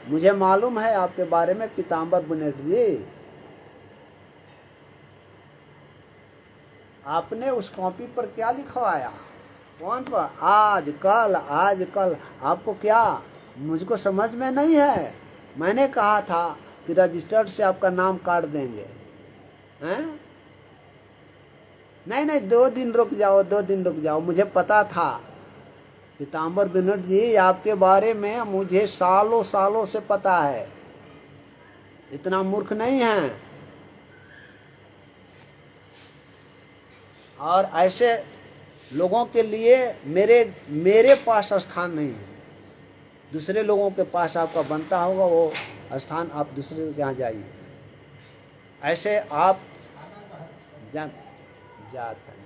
मुझे मालूम है आपके बारे में पीताम्बर विनोद जी। आपने उस कॉपी पर क्या लिखवाया? कौन पर? आज कल आपको क्या, मुझको समझ में नहीं है। मैंने कहा था कि रजिस्टर्ड से आपका नाम काट देंगे, हैं? नहीं, 2 दिन रुक जाओ, 2 दिन रुक जाओ। मुझे पता था पीताम्बर विनोद जी, आपके बारे में मुझे सालों सालों से पता है। इतना मूर्ख नहीं है। और ऐसे लोगों के लिए मेरे पास स्थान नहीं है। दूसरे लोगों के पास आपका बनता होगा वो स्थान, आप दूसरे के यहाँ जाइए। ऐसे आप जाते हैं,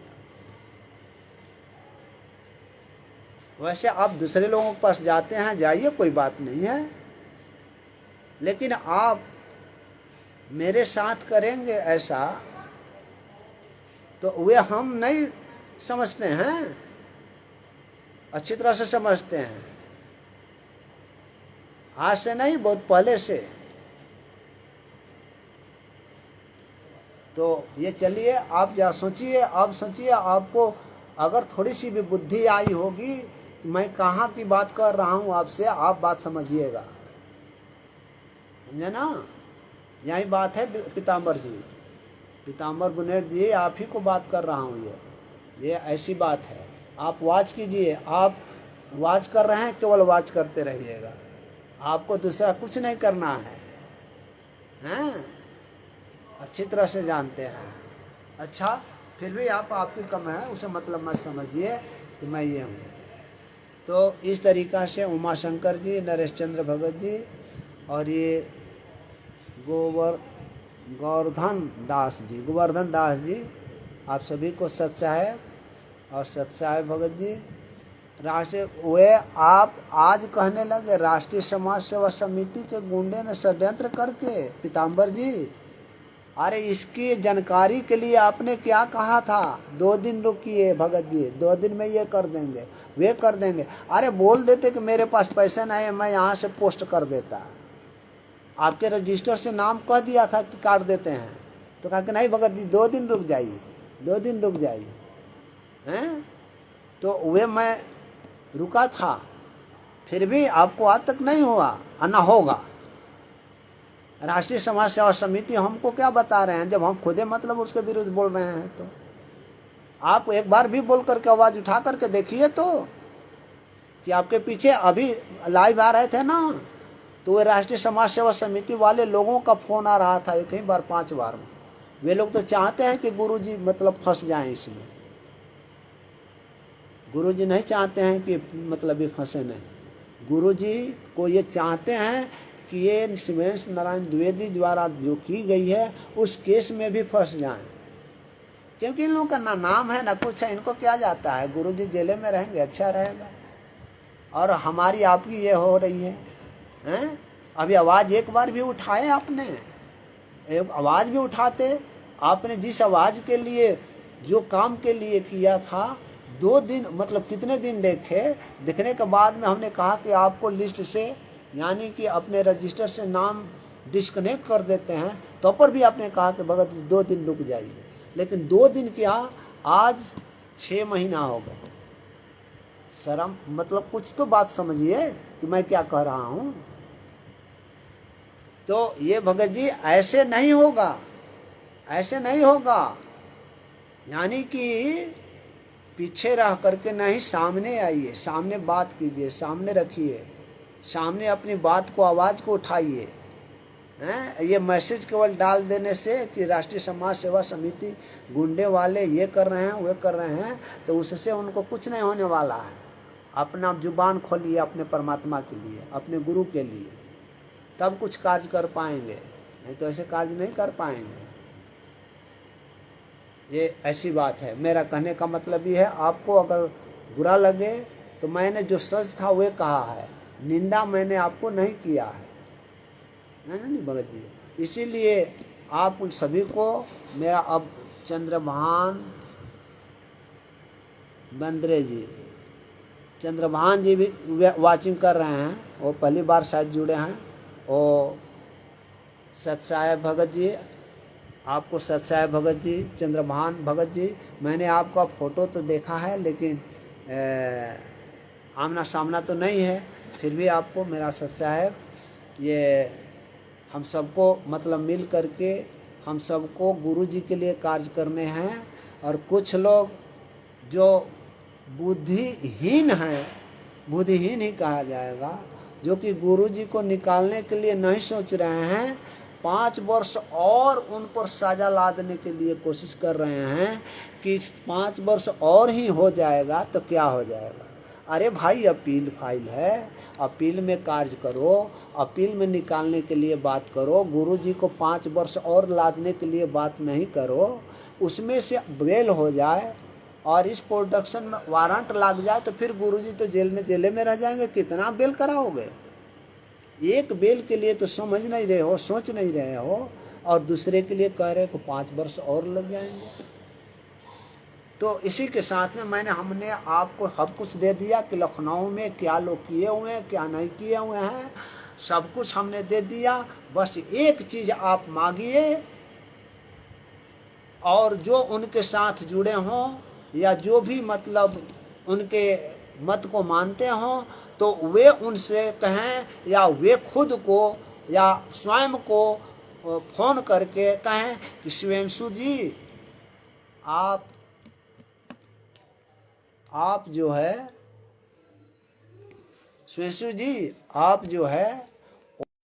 वैसे आप दूसरे लोगों के पास जाते हैं, जाइए, कोई बात नहीं है। लेकिन आप मेरे साथ करेंगे ऐसा तो वे हम नहीं समझते हैं, अच्छी तरह से समझते हैं। आज से नहीं, बहुत पहले से। तो ये चलिए, आप जा सोचिए, आप सोचिए, आपको अगर थोड़ी सी भी बुद्धि आई होगी, मैं कहाँ की बात कर रहा हूँ आपसे, आप बात समझिएगा, समझे ना? यही बात है पीताम्बर जी, पीताम्बर विनोद जी, आप ही को बात कर रहा हूँ। ये ऐसी बात है। आप वाच कीजिए, आप वाच कर रहे हैं, केवल वाच करते रहिएगा, आपको दूसरा कुछ नहीं करना है, हैं? अच्छी तरह से जानते हैं। अच्छा, फिर भी आप आपकी कम है, उसे मतलब मत समझिए कि मैं ये हूँ। तो इस तरीक़ा से उमा शंकर जी, नरेश चंद्र भगत जी और ये गोवर्धन दास जी, आप सभी को सत्साहेब और सत्साहेब भगत जी। राष्ट्रीय वे आप आज कहने लगे राष्ट्रीय समाज सेवा समिति के गुंडे ने षड्यंत्र करके, पीताम्बर जी, अरे इसकी जानकारी के लिए आपने क्या कहा था? 2 दिन रुकिए भगत जी, 2 दिन में ये कर देंगे, वे कर देंगे। अरे बोल देते कि मेरे पास पैसे नहीं है, मैं यहाँ से पोस्ट कर देता। आपके रजिस्टर से नाम कह दिया था कि काट देते हैं, तो कहा कि नहीं भगत जी, 2 दिन रुक जाइए, 2 दिन रुक जाइए, हैं? तो वे मैं रुका था, फिर भी आपको आज तक नहीं हुआ, ना होगा। राष्ट्रीय समाज सेवा समिति हमको क्या बता रहे हैं, जब हम खुदे मतलब उसके विरुद्ध बोल रहे हैं? तो आप एक बार भी बोल करके आवाज उठा करके देखिए तो, कि आपके पीछे अभी लाइव आ रहे थे ना, तो वे राष्ट्रीय समाज सेवा समिति वाले लोगों का फोन आ रहा था, एक ही बार 5 बार में। वे लोग तो चाहते हैं कि गुरुजी मतलब फंस जाएं इसमें। गुरुजी नहीं चाहते हैं कि मतलब ये फंसे नहीं। गुरुजी को ये चाहते हैं कि ये शिवेश नारायण द्विवेदी द्वारा जो की गई है उस केस में भी फंस जाएं, क्योंकि इन लोगों का ना नाम है ना कुछ है, इनको क्या जाता है। गुरुजी जेले में रहेंगे, अच्छा रहेगा। और हमारी आपकी ये हो रही है, हैं? अभी आवाज एक बार भी उठाए आपने, एक आवाज भी उठाते। आपने जिस आवाज के लिए, जो काम के लिए किया था, 2 दिन मतलब कितने दिन देखने के बाद में हमने कहा कि आपको लिस्ट से, यानी कि अपने रजिस्टर से नाम डिस्कनेक्ट कर देते हैं, तो पर भी आपने कहा कि भगत 2 दिन रुक जाइए। लेकिन 2 दिन क्या, आज 6 महीना हो गए। शर्म मतलब कुछ तो बात समझिए कि मैं क्या कह रहा हूँ। तो ये भगत जी ऐसे नहीं होगा, ऐसे नहीं होगा। यानी कि पीछे रह करके नहीं, सामने आइए, सामने बात कीजिए, सामने रखिए, सामने अपनी बात को, आवाज को उठाइए, हैं? ये मैसेज केवल डाल देने से कि राष्ट्रीय समाज सेवा समिति गुंडे वाले ये कर रहे हैं, वे कर रहे हैं, तो उससे उनको कुछ नहीं होने वाला है। अपना जुबान खोलिए अपने परमात्मा के लिए, अपने गुरु के लिए, तब कुछ कार्य कर पाएंगे, नहीं तो ऐसे कार्य नहीं कर पाएंगे। ये ऐसी बात है। मेरा कहने का मतलब ये है, आपको अगर बुरा लगे तो मैंने जो सच था वह कहा है, निंदा मैंने आपको नहीं किया है नहीं भगत जी। इसीलिए आप उन सभी को मेरा, अब चंद्रभान बंद्रे जी, चंद्रभान जी भी वाचिंग कर रहे हैं, वो पहली बार शायद जुड़े हैं। और सत्साय भगत जी, आपको सत्साय भगत जी, चंद्रभान भगत जी, मैंने आपका फोटो तो देखा है लेकिन आमना सामना तो नहीं है, फिर भी आपको मेरा सत्साय, ये हम सबको मतलब मिल करके हम सबको गुरु जी के लिए कार्य करने हैं। और कुछ लोग जो बुद्धिहीन हैं, बुद्धिहीन ही कहा जाएगा, जो कि गुरु जी को निकालने के लिए नहीं सोच रहे हैं, 5 वर्ष और उन पर सजा लादने के लिए कोशिश कर रहे हैं कि 5 वर्ष और ही हो जाएगा तो क्या हो जाएगा। अरे भाई, अपील फाइल है, अपील में कार्य करो, अपील में निकालने के लिए बात करो। गुरु जी को 5 वर्ष और लादने के लिए बात नहीं करो। उसमें से बेल हो जाए और इस प्रोडक्शन में वारंट लग जाए तो फिर गुरु जी तो जेल में रह जाएंगे। कितना बेल कराओगे? एक बेल के लिए तो समझ नहीं रहे हो, सोच नहीं रहे हो, और दूसरे के लिए कह रहे हो 5 वर्ष और लग जाएंगे। तो इसी के साथ में हमने आपको सब कुछ दे दिया कि लखनऊ में क्या लोग किए हुए हैं, क्या नहीं किए हुए हैं, सब कुछ हमने दे दिया। बस एक चीज आप मांगिए, और जो उनके साथ जुड़े हों या जो भी मतलब उनके मत को मानते हों, तो वे उनसे कहें या वे खुद को या स्वयं को फोन करके कहें कि शिवेंशु जी, आप जो है, शिवेंशु जी आप जो है